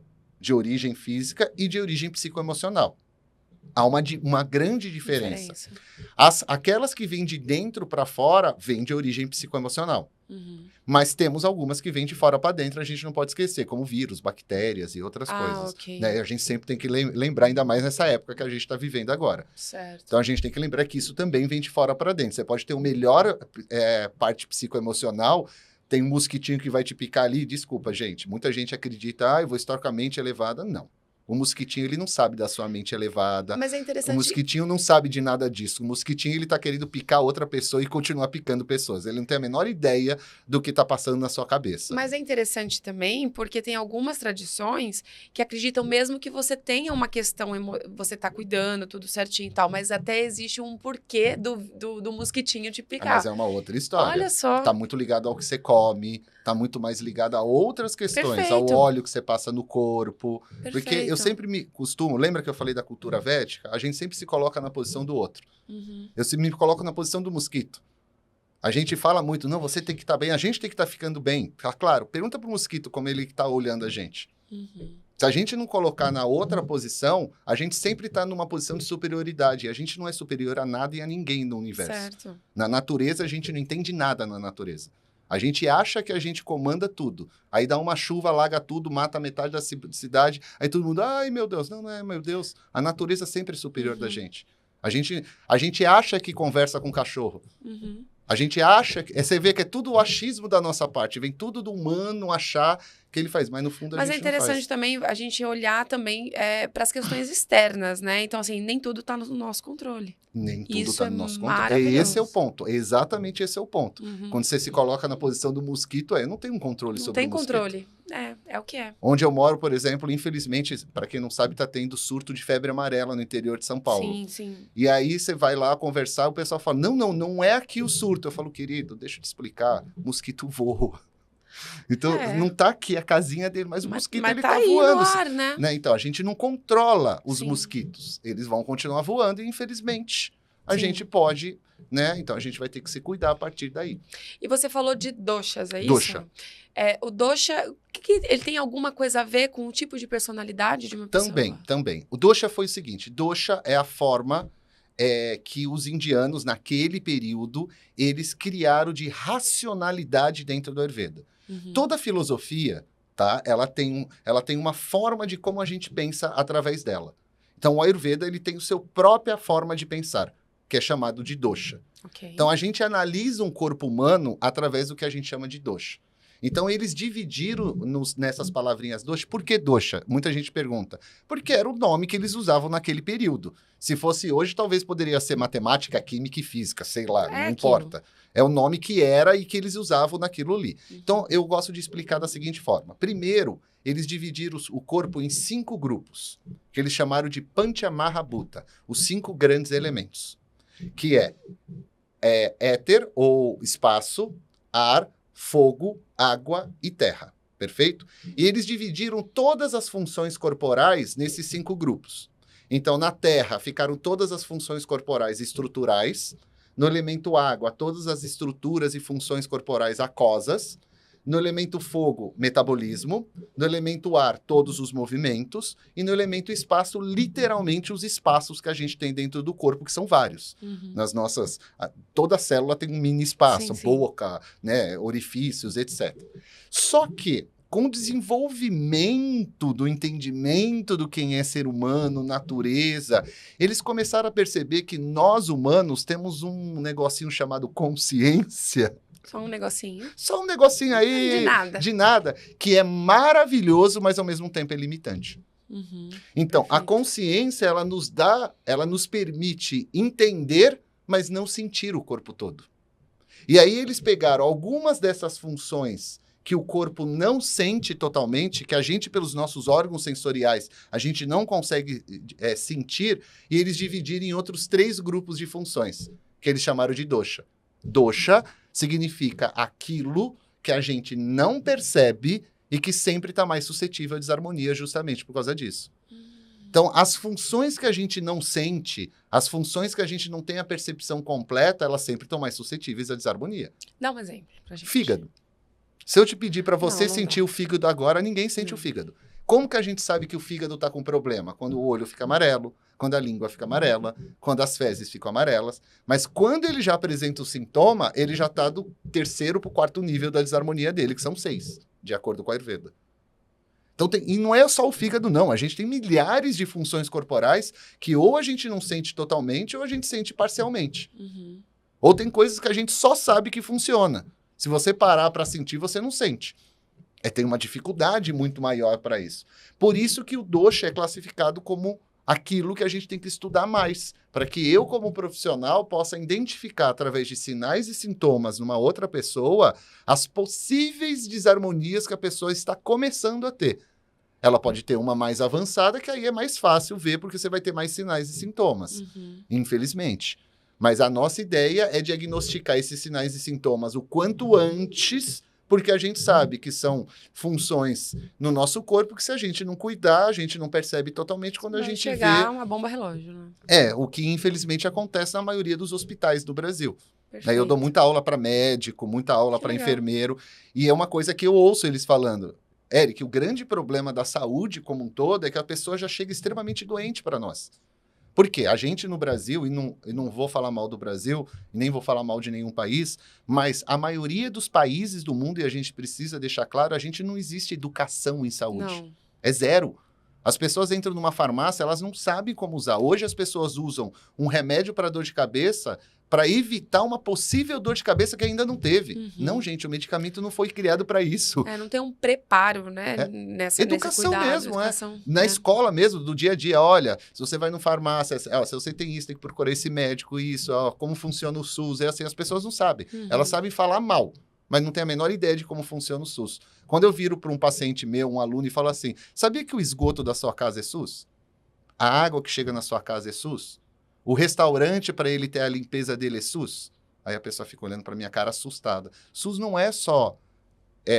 e de origem psicoemocional. Há uma grande diferença. Aquelas que vêm de dentro para fora, vêm de origem psicoemocional. Mas temos algumas que vêm de fora para dentro, a gente não pode esquecer, como vírus, bactérias e outras coisas. Né? A gente sempre tem que lembrar, ainda mais nessa época que a gente está vivendo agora. Certo. Então, a gente tem que lembrar que isso também vem de fora para dentro. Você pode ter uma melhor parte psicoemocional, tem um mosquitinho que vai te picar ali. Desculpa, gente. Muita gente acredita, eu vou estar com a mente elevada. Não. O mosquitinho, ele não sabe da sua mente elevada. Mas é interessante... O mosquitinho não sabe de nada disso. O mosquitinho, ele tá querendo picar outra pessoa e continuar picando pessoas. Ele não tem a menor ideia do que tá passando na sua cabeça. Mas é interessante também, porque tem algumas tradições que acreditam mesmo que você tenha uma questão, você tá cuidando, tudo certinho e tal, mas até existe um porquê do mosquitinho te picar. Mas é uma outra história. Olha só. Tá muito ligado ao que você come, tá muito mais ligado a outras questões, Perfeito. ao óleo que você passa no corpo. Perfeito. Porque eu sempre me costumo, lembra que eu falei da cultura védica? A gente sempre se coloca na posição do outro. Eu sempre me coloco na posição do mosquito. A gente fala muito, não, você tem que estar bem, a gente tem que estar ficando bem. Claro, pergunta pro mosquito como ele está olhando a gente. Se a gente não colocar na outra posição, a gente sempre está numa posição de superioridade. E a gente não é superior a nada e a ninguém no universo. Certo. Na natureza, a gente não entende nada na natureza. A gente acha que a gente comanda tudo. Aí dá uma chuva, alaga tudo, mata metade da cidade. Aí todo mundo, ai, meu Deus. Não é, meu Deus. A natureza sempre é superior da gente. A gente acha que conversa com o cachorro. A gente acha... Você vê que é tudo o achismo da nossa parte. Vem tudo do humano achar que ele faz. Mas no fundo a gente não faz. Mas é interessante também a gente olhar também para as questões externas, né? Então, assim, nem tudo está no nosso controle. Nem tudo Isso está é no nosso controle. maravilhoso. Esse é o ponto. Exatamente esse é o ponto. Quando você se coloca na posição do mosquito, eu não tenho um controle sobre o mosquito. Não tem controle. É o que é. Onde eu moro, por exemplo, infelizmente, para quem não sabe, está tendo surto de febre amarela no interior de São Paulo. Sim, sim. E aí você vai lá conversar, o pessoal fala, não é aqui o surto. Eu falo, querido, deixa eu te explicar, mosquito voa. Então, não tá aqui a casinha dele, mas o mosquito, ele tá voando. No ar, né? Então, a gente não controla os mosquitos. Eles vão continuar voando e, infelizmente, a gente pode, né? Então, a gente vai ter que se cuidar a partir daí. E você falou de doshas, é isso? Dosha. O dosha, ele tem alguma coisa a ver com o tipo de personalidade de uma pessoa? Também. O dosha foi o seguinte, dosha é a forma que os indianos, naquele período, eles criaram de racionalidade dentro do Ayurveda. Toda filosofia, tá? Ela tem uma forma de como a gente pensa através dela. Então, o Ayurveda, ele tem a sua própria forma de pensar, que é chamado de dosha. Então, a gente analisa um corpo humano através do que a gente chama de dosha. Então, eles dividiram nessas palavrinhas dosha. Por que dosha? Muita gente pergunta. Porque era o nome que eles usavam naquele período. Se fosse hoje, talvez poderia ser matemática, química e física, sei lá, não importa. É o nome que era e que eles usavam naquilo ali. Então, eu gosto de explicar da seguinte forma. Primeiro, eles dividiram o corpo em 5 grupos, que eles chamaram de Panchamahabhuta, os 5 grandes elementos, que é éter ou espaço, ar, fogo, água e terra, perfeito? E eles dividiram todas as funções corporais nesses 5 grupos. Então, na terra ficaram todas as funções corporais estruturais, no elemento água, todas as estruturas e funções corporais aquosas, no elemento fogo, metabolismo, no elemento ar, todos os movimentos, e no elemento espaço, literalmente os espaços que a gente tem dentro do corpo, que são vários. Nas nossas... Toda célula tem um mini espaço, boca, né, orifícios, etc. Só que, com o desenvolvimento do entendimento do quem é ser humano, natureza, eles começaram a perceber que nós, humanos, temos um negocinho chamado consciência, Só um negocinho. Só um negocinho aí. De nada. De nada. Que é maravilhoso, mas ao mesmo tempo é limitante. Uhum. Então, a Perfeito. consciência, ela nos permite entender, mas não sentir o corpo todo. E aí eles pegaram algumas dessas funções que o corpo não sente totalmente, que a gente, pelos nossos órgãos sensoriais, a gente não consegue sentir, e eles dividiram em outros 3 grupos de funções, que eles chamaram de dosha. Dosha significa aquilo que a gente não percebe e que sempre está mais suscetível à desarmonia justamente por causa disso. Então, as funções que a gente não sente, as funções que a gente não tem a percepção completa, elas sempre estão mais suscetíveis à desarmonia. Dá um exemplo pra gente. Fígado. Se eu te pedir para você Não sentir dá. o fígado agora, ninguém sente o fígado. Como que a gente sabe que o fígado está com problema? Quando o olho fica amarelo, quando a língua fica amarela, quando as fezes ficam amarelas. Mas quando ele já apresenta o sintoma, ele já está do 3º para o 4º nível da desarmonia dele, que são 6, de acordo com a Ayurveda. Então, e não é só o fígado, não. A gente tem milhares de funções corporais que ou a gente não sente totalmente ou a gente sente parcialmente. Uhum. Ou tem coisas que a gente só sabe que funciona. Se você parar para sentir, você não sente. Tem uma dificuldade muito maior para isso. Por isso que o dosha é classificado como aquilo que a gente tem que estudar mais, para que eu, como profissional, possa identificar, através de sinais e sintomas numa outra pessoa, as possíveis desarmonias que a pessoa está começando a ter. Ela pode ter uma mais avançada, que aí é mais fácil ver, porque você vai ter mais sinais e sintomas, infelizmente. Mas a nossa ideia é diagnosticar esses sinais e sintomas o quanto antes, porque a gente sabe que são funções no nosso corpo que, se a gente não cuidar, a gente não percebe totalmente quando a Vai gente chegar vê. uma bomba relógio, né? O que infelizmente acontece na maioria dos hospitais do Brasil. Perfeito. Eu dou muita aula para médico, muita aula Que para legal. enfermeiro, e é uma coisa que eu ouço eles falando. Eric, o grande problema da saúde como um todo é que a pessoa já chega extremamente doente para nós. Por quê? A gente no Brasil, e não vou falar mal do Brasil, nem vou falar mal de nenhum país, mas a maioria dos países do mundo, e a gente precisa deixar claro, a gente não existe educação em saúde. Não. É zero. As pessoas entram numa farmácia, elas não sabem como usar. Hoje as pessoas usam um remédio para dor de cabeça para evitar uma possível dor de cabeça que ainda não teve. Uhum. Não, gente, o medicamento não foi criado para isso. Não tem um preparo, né? Nesse Educação cuidado, mesmo, educação, Na né? escola mesmo, do dia a dia, olha, se você vai no farmácia, se você tem isso, tem que procurar esse médico, isso, como funciona o SUS, assim, as pessoas não sabem. Uhum. Elas sabem falar mal, mas não tem a menor ideia de como funciona o SUS. Quando eu viro para um paciente meu, um aluno, e falo assim, sabia que o esgoto da sua casa é SUS? A água que chega na sua casa é SUS? O restaurante, para ele ter a limpeza dele, é SUS? Aí a pessoa fica olhando para minha cara assustada. SUS não é só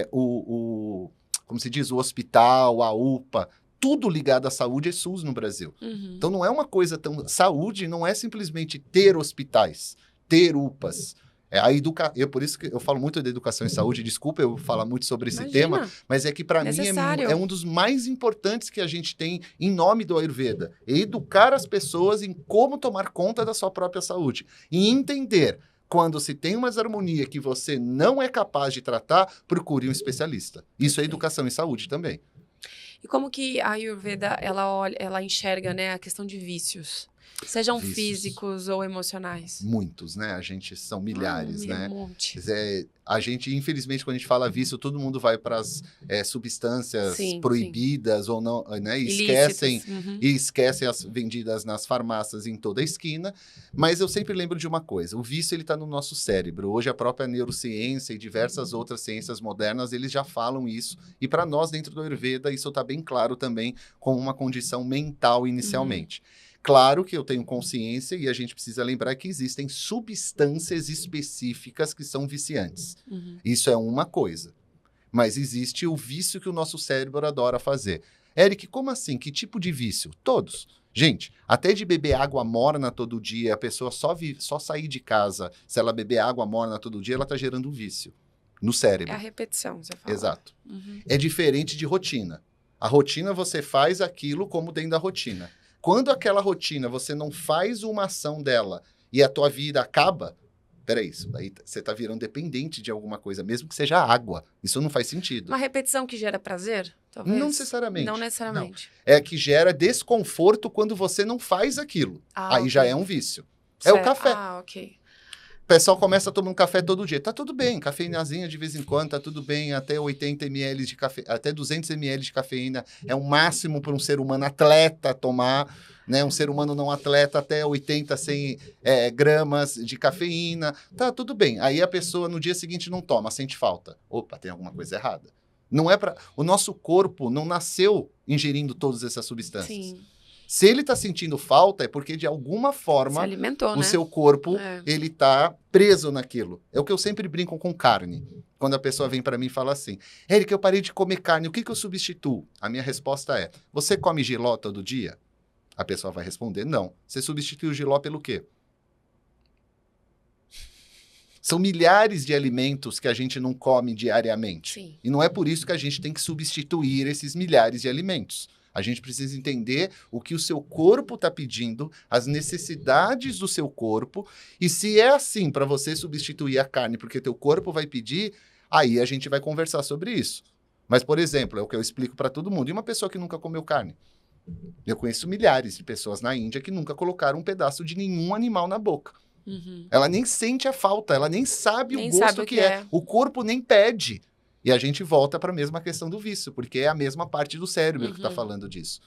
como se diz, o hospital, a UPA, tudo ligado à saúde é SUS no Brasil. Uhum. Então não é uma coisa tão... Saúde não é simplesmente ter hospitais, ter UPAs. Por isso que eu falo muito da educação em saúde, desculpa eu falar muito sobre esse Imagina. tema, mas é que para mim Necessário. é um dos mais importantes que a gente tem em nome do Ayurveda. É educar as pessoas em como tomar conta da sua própria saúde. E entender, quando se tem uma desarmonia que você não é capaz de tratar, procure um especialista. Isso é educação em saúde também. E como que a Ayurveda, ela enxerga, né, a questão de vícios? Sejam Vícios. Físicos ou emocionais. Muitos, né? A gente são milhares, né? Um monte. A gente, infelizmente, quando a gente fala vício, todo mundo vai para as substâncias Sim, proibidas ou não, né? Ilícitas. Uhum. E esquecem as vendidas nas farmácias em toda a esquina. Mas eu sempre lembro de uma coisa: o vício ele está no nosso cérebro. Hoje a própria neurociência e diversas outras ciências modernas eles já falam isso. E para nós dentro do Ayurveda isso está bem claro também como uma condição mental inicialmente. Claro que eu tenho consciência e a gente precisa lembrar que existem substâncias específicas que são viciantes. Uhum. Isso é uma coisa. Mas existe o vício que o nosso cérebro adora fazer. Eric, como assim? Que tipo de vício? Todos. Gente, até de beber água morna todo dia, a pessoa só sair de casa, se ela beber água morna todo dia, ela está gerando um vício no cérebro. É a repetição, você fala. Exato. Uhum. É diferente de rotina. A rotina você faz aquilo como dentro da rotina. Quando aquela rotina você não faz uma ação dela e a tua vida acaba, peraí, isso daí você está virando dependente de alguma coisa, mesmo que seja água. Isso não faz sentido. Uma repetição que gera prazer, talvez? Não necessariamente. Não necessariamente. É que gera desconforto quando você não faz aquilo. Aí ok. já é um vício. É o café. Ok. O pessoal começa a tomar um café todo dia. Tá tudo bem, cafeinazinha de vez em quando, tá tudo bem. Até 80 ml de café, até 200 ml de cafeína é o máximo para um ser humano atleta tomar, né? Um ser humano não atleta até 80, 100 gramas de cafeína. Tá tudo bem. Aí a pessoa no dia seguinte não toma, sente falta. Opa, tem alguma coisa errada. Não é para o nosso corpo não nasceu ingerindo todas essas substâncias. Sim. Se ele está sentindo falta, é porque de alguma forma Se alimentou, o seu corpo ele está preso naquilo. É o que eu sempre brinco com carne. Quando a pessoa vem para mim e fala assim, Éric, eu parei de comer carne, o que eu substituo? A minha resposta é, você come jiló todo dia? A pessoa vai responder, não. Você substitui o jiló pelo quê? São milhares de alimentos que a gente não come diariamente. Sim. E não é por isso que a gente tem que substituir esses milhares de alimentos. A gente precisa entender o que o seu corpo está pedindo, as necessidades do seu corpo. E se é assim para você substituir a carne porque teu corpo vai pedir, aí a gente vai conversar sobre isso. Mas, por exemplo, é o que eu explico para todo mundo. E uma pessoa que nunca comeu carne? Eu conheço milhares de pessoas na Índia que nunca colocaram um pedaço de nenhum animal na boca. Uhum. Ela nem sente a falta, ela nem sabe Nem o gosto sabe o que que é. é. O corpo nem pede. E a gente volta para a mesma questão do vício, porque é a mesma parte do cérebro que está falando disso.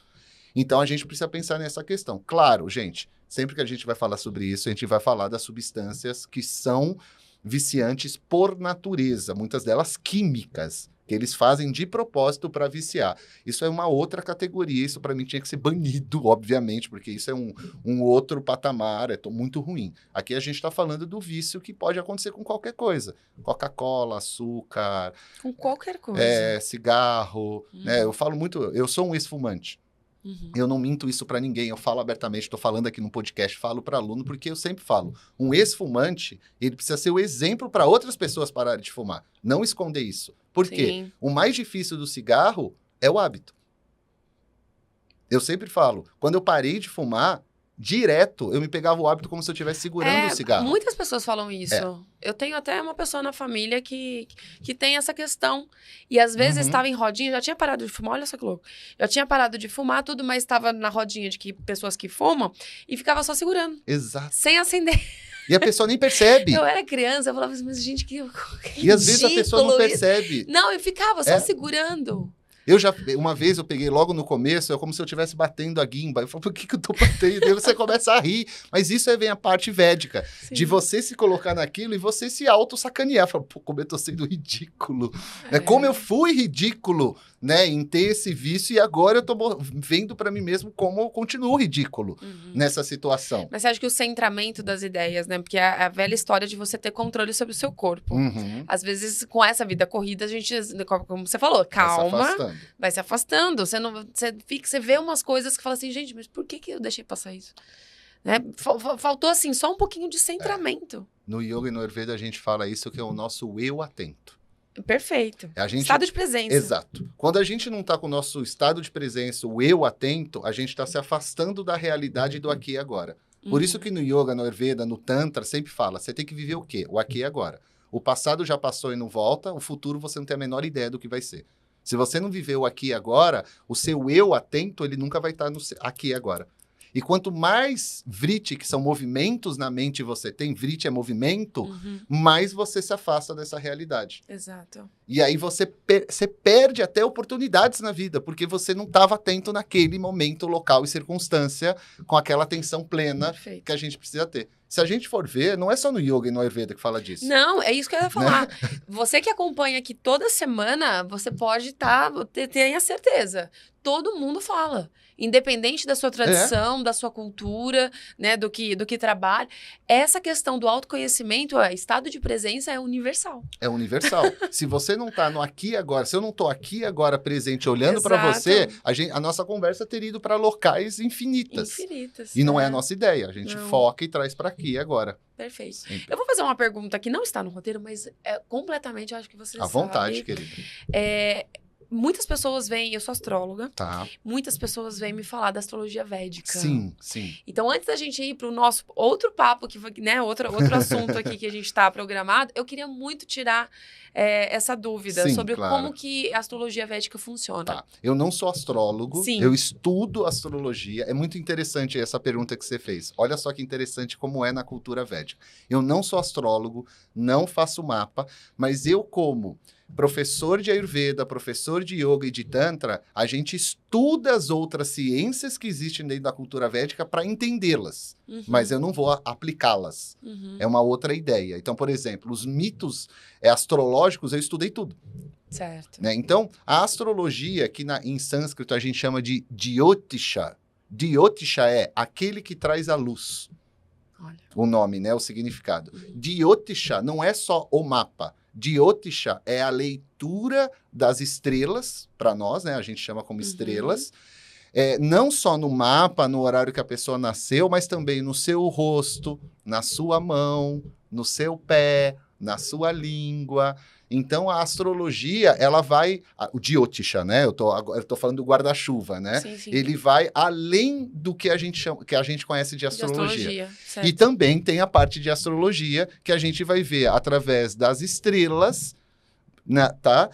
Então, a gente precisa pensar nessa questão. Claro, gente, sempre que a gente vai falar sobre isso, a gente vai falar das substâncias que são viciantes por natureza, muitas delas químicas, que eles fazem de propósito para viciar. Isso é uma outra categoria, isso para mim tinha que ser banido, obviamente, porque isso é um outro patamar, é muito ruim. Aqui a gente está falando do vício que pode acontecer com qualquer coisa. Coca-Cola, açúcar... Com qualquer coisa. Cigarro, né? Eu falo muito, eu sou um ex-fumante. Eu não minto isso para ninguém, eu falo abertamente, estou falando aqui no podcast, falo para aluno, porque eu sempre falo, um ex-fumante, ele precisa ser o exemplo para outras pessoas pararem de fumar, não esconder isso. Por quê? O mais difícil do cigarro é o hábito. Eu sempre falo, quando eu parei de fumar, direto, eu me pegava o hábito como se eu estivesse segurando o cigarro. Muitas pessoas falam isso. Eu tenho até uma pessoa na família que tem essa questão. E às vezes estava em rodinha, já tinha parado de fumar, olha só que louco. Já tinha parado de fumar, tudo, mas estava na rodinha de pessoas que fumam e ficava só segurando. Exato. Sem acender. E a pessoa nem percebe. Eu era criança, eu falava assim, mas gente, que E às vezes a pessoa não percebe. Não, eu ficava só segurando. Uma vez eu peguei logo no começo, é como se eu estivesse batendo a guimba. Eu falo, por que eu tô batendo? E aí você começa a rir. Mas isso aí vem a parte védica. Sim. De você se colocar naquilo e você se auto-sacanear. Fala, pô, como eu tô sendo ridículo. Como eu fui ridículo, né, em ter esse vício e agora eu tô vendo pra mim mesmo como eu continuo ridículo nessa situação. Mas você acha que o centramento das ideias, né? Porque é a velha história de você ter controle sobre o seu corpo. Às vezes, com essa vida corrida, a gente, como você falou, calma. Vai se afastando. Você vê umas coisas que fala assim, gente, mas por que eu deixei passar isso? Né? Faltou, assim, só um pouquinho de centramento. No yoga e no Ayurveda a gente fala isso, que é o nosso eu atento. Perfeito. Estado de presença. Exato. Quando a gente não está com o nosso estado de presença, o eu atento, a gente está se afastando da realidade do aqui e agora. Por isso que no yoga, no Ayurveda, no Tantra, sempre fala, você tem que viver o quê? O aqui e agora. O passado já passou e não volta, o futuro você não tem a menor ideia do que vai ser. Se você não viveu o aqui e agora, o seu eu atento, ele nunca vai estar no aqui e agora. E quanto mais vritti, que são movimentos na mente você tem, vritti é movimento, mais você se afasta dessa realidade. Exato. E aí você perde até oportunidades na vida, porque você não estava atento naquele momento, local e circunstância, com aquela atenção plena que a gente precisa ter. Se a gente for ver, não é só no yoga e no Ayurveda que fala disso. Não, é isso que eu ia falar. Você que acompanha aqui toda semana, você pode tenha certeza. Todo mundo fala. Independente da sua tradição, da sua cultura, né, do que trabalha. Essa questão do autoconhecimento, estado de presença é universal. É universal. Se você não está no aqui e agora, se eu não estou aqui e agora presente olhando para você, a nossa conversa teria ido para locais infinitas. E não é a nossa ideia. A gente foca e traz para aqui e agora. Perfeito. Sempre. Eu vou fazer uma pergunta que não está no roteiro, mas completamente eu acho que você sabe. À vontade, querida. muitas pessoas vêm, eu sou astróloga, Tá. muitas pessoas vêm me falar da astrologia védica. Sim, sim. Então, antes da gente ir para o nosso outro papo, que, né, outro assunto aqui que a gente está programado, eu queria muito tirar essa dúvida Sim, sobre claro. como que a astrologia védica funciona. Tá. Eu não sou astrólogo, Sim. eu estudo astrologia. É muito interessante essa pergunta que você fez. Olha só que interessante como é na cultura védica. Eu não sou astrólogo, não faço mapa, mas eu, como professor de Ayurveda, professor de Yoga e de Tantra, a gente estuda as outras ciências que existem dentro da cultura védica para entendê-las, mas eu não vou aplicá-las. É uma outra ideia. Então, por exemplo, os mitos astrológicos, eu estudei tudo. Certo. Né? Então, a astrologia, que em sânscrito a gente chama de Jyotisha. Jyotisha é aquele que traz a luz. Olha. O nome, né? O significado. Jyotisha não é só o mapa. Jyotisha é a leitura das estrelas, para nós, né? A gente chama como estrelas. Não só no mapa, no horário que a pessoa nasceu, mas também no seu rosto, na sua mão, no seu pé, na sua língua. Então, a astrologia, ela vai... O Jyotisha, né? Eu tô falando do guarda-chuva, né? Sim, sim. Ele vai além do que a gente conhece de astrologia. Certo. E também tem a parte de astrologia que a gente vai ver através das estrelas, né, tá?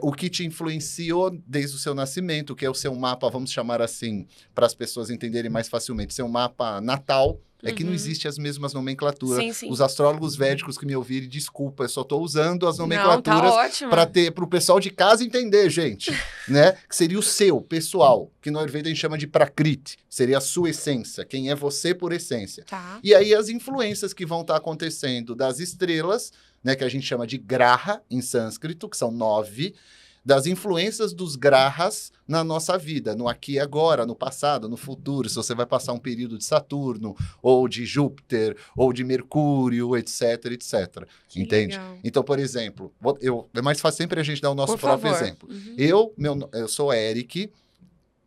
O que te influenciou desde o seu nascimento, que é o seu mapa, vamos chamar assim, para as pessoas entenderem mais facilmente, seu mapa natal. É que não existe as mesmas nomenclaturas. Sim, sim. Os astrólogos védicos que me ouvirem, desculpa, eu só estou usando as nomenclaturas Não, tá ótimo. para o pessoal de casa entender, gente, né? Que seria o seu, pessoal, que no Ayurveda a gente chama de Prakriti, seria a sua essência, quem é você por essência. Tá. E aí as influências que vão estar acontecendo das estrelas, né, que a gente chama de graha em sânscrito, que são 9, das influências dos grahas na nossa vida, no aqui e agora, no passado, no futuro, se você vai passar um período de Saturno, ou de Júpiter, ou de Mercúrio, etc, etc. Que Entende? legal. Então, por exemplo, é mais fácil sempre a gente dar o nosso Por próprio favor. exemplo. Eu sou Eric,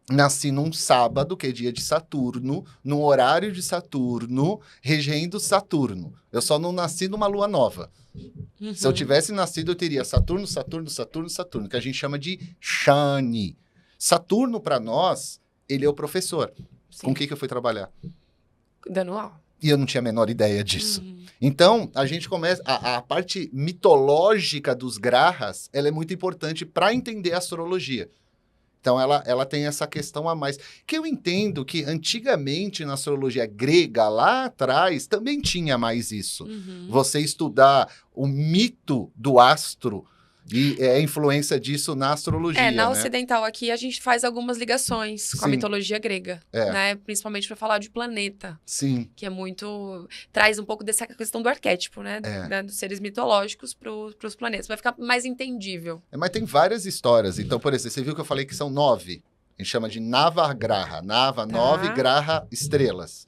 nasci num sábado, que é dia de Saturno, num horário de Saturno, regendo Saturno. Eu só não nasci numa lua nova. Se eu tivesse nascido, eu teria Saturno, Saturno, Saturno, Saturno, que a gente chama de Shani. Saturno, para nós, ele é o professor. Sim. Com o que eu fui trabalhar? Dando aula. E eu não tinha a menor ideia disso. Então, a gente começa... A parte mitológica dos grahas, ela é muito importante para entender a astrologia. Então, ela tem essa questão a mais. Que eu entendo que, antigamente, na astrologia grega, lá atrás, também tinha mais isso. Você estudar o mito do astro e a influência disso na astrologia, na né? ocidental aqui, a gente faz algumas ligações com a Sim. mitologia grega, né? Principalmente para falar de planeta. Sim. Que é muito... Traz um pouco dessa questão do arquétipo, né? Dos seres mitológicos para os planetas. Vai ficar mais entendível. Mas tem várias histórias. Então, por exemplo, você viu que eu falei que são 9. A gente chama de Navagraha. 9, Graha, estrelas.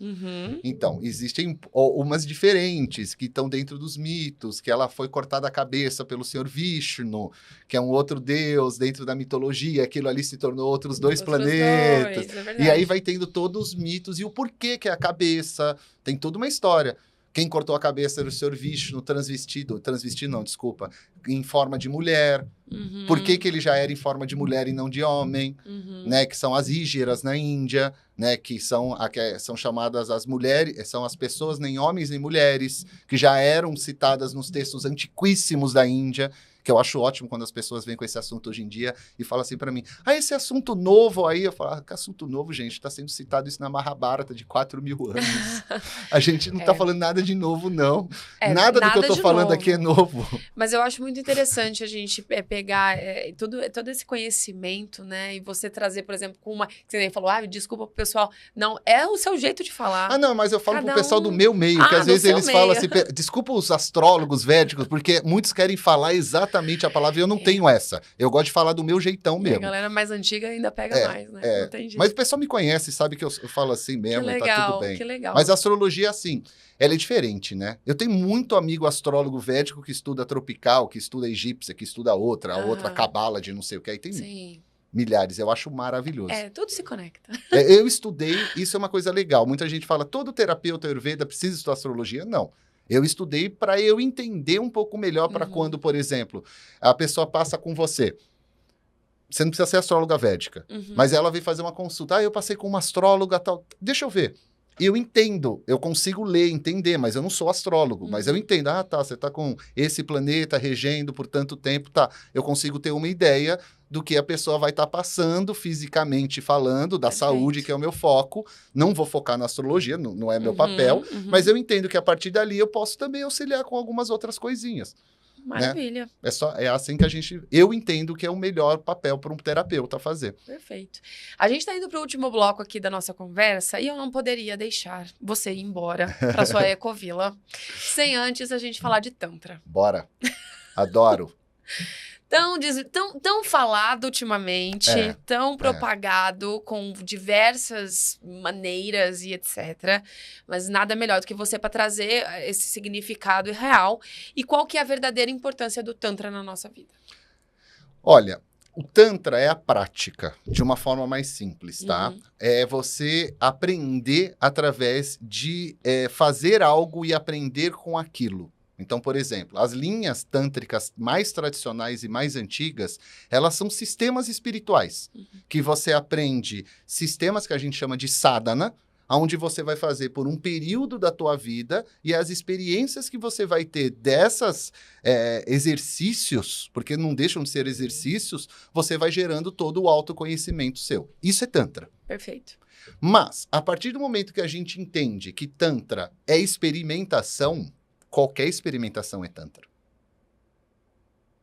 Então, existem umas diferentes que estão dentro dos mitos, que ela foi cortada a cabeça pelo senhor Vishnu, que é um outro deus dentro da mitologia, aquilo ali se tornou outros dois planetas. E aí vai tendo todos os mitos e o porquê que é a cabeça. Tem toda uma história. Quem cortou a cabeça era o senhor Vishnu, transvestido não, desculpa, em forma de mulher. Por que ele já era em forma de mulher e não de homem? Né? Que são as ígeras na Índia, né? Que são chamadas as mulheres, são as pessoas, nem homens nem mulheres, que já eram citadas nos textos antiquíssimos da Índia, que eu acho ótimo quando as pessoas vêm com esse assunto hoje em dia e falam assim para mim, esse assunto novo aí, eu falo, que assunto novo, gente, está sendo citado isso na Mahabharata de 4.000 anos. A gente não está falando nada de novo, não. Nada do que eu estou falando novo aqui é novo. Mas eu acho muito interessante a gente pegar todo esse conhecimento, né, e você trazer, por exemplo, com uma... Você nem falou, desculpa pro pessoal. Não, é o seu jeito de falar. Não, mas eu falo pro pessoal do meu meio, que às vezes eles falam assim, desculpa os astrólogos védicos, porque muitos querem falar exatamente a palavra e eu não tenho essa. Eu gosto de falar do meu jeitão mesmo. A galera mais antiga ainda pega mais, né? Não tem jeito. Mas o pessoal me conhece, sabe que eu falo assim mesmo, que legal, tá tudo bem. Que legal. Mas a astrologia, assim, ela é diferente, né? Eu tenho muito amigo astrólogo védico que estuda tropical, que estuda egípcia, que estuda a outra cabala de não sei o que. Aí tem milhares, eu acho maravilhoso. Tudo se conecta. Eu estudei, isso é uma coisa legal. Muita gente fala, todo terapeuta Ayurveda precisa estudar astrologia. Não. Eu estudei para eu entender um pouco melhor para quando, por exemplo, a pessoa passa com você. Você não precisa ser astróloga védica. Mas ela veio fazer uma consulta. Eu passei com uma astróloga tal. Deixa eu ver. Eu entendo, eu consigo ler, entender, mas eu não sou astrólogo. Mas eu entendo. Tá, você tá com esse planeta regendo por tanto tempo, tá. Eu consigo ter uma ideia do que a pessoa vai estar passando fisicamente falando, da saúde, que é o meu foco. Não vou focar na astrologia, não é meu papel. Mas eu entendo que a partir dali eu posso também auxiliar com algumas outras coisinhas. Maravilha. Né? É assim que eu entendo que é o melhor papel para um terapeuta fazer. Perfeito. A gente está indo para o último bloco aqui da nossa conversa e eu não poderia deixar você ir embora para sua ecovila sem antes a gente falar de Tantra. Bora. Adoro. Tão falado ultimamente, tão propagado com diversas maneiras e etc. Mas nada melhor do que você para trazer esse significado real. E qual que é a verdadeira importância do Tantra na nossa vida? Olha, o Tantra é a prática, de uma forma mais simples, tá? É você aprender através de fazer algo e aprender com aquilo. Então, por exemplo, as linhas tântricas mais tradicionais e mais antigas, elas são sistemas espirituais, que você aprende sistemas que a gente chama de sadhana, onde você vai fazer por um período da tua vida e as experiências que você vai ter dessas exercícios, porque não deixam de ser exercícios, você vai gerando todo o autoconhecimento seu. Isso é Tantra. Perfeito. Mas, a partir do momento que a gente entende que Tantra é experimentação, qualquer experimentação é Tantra.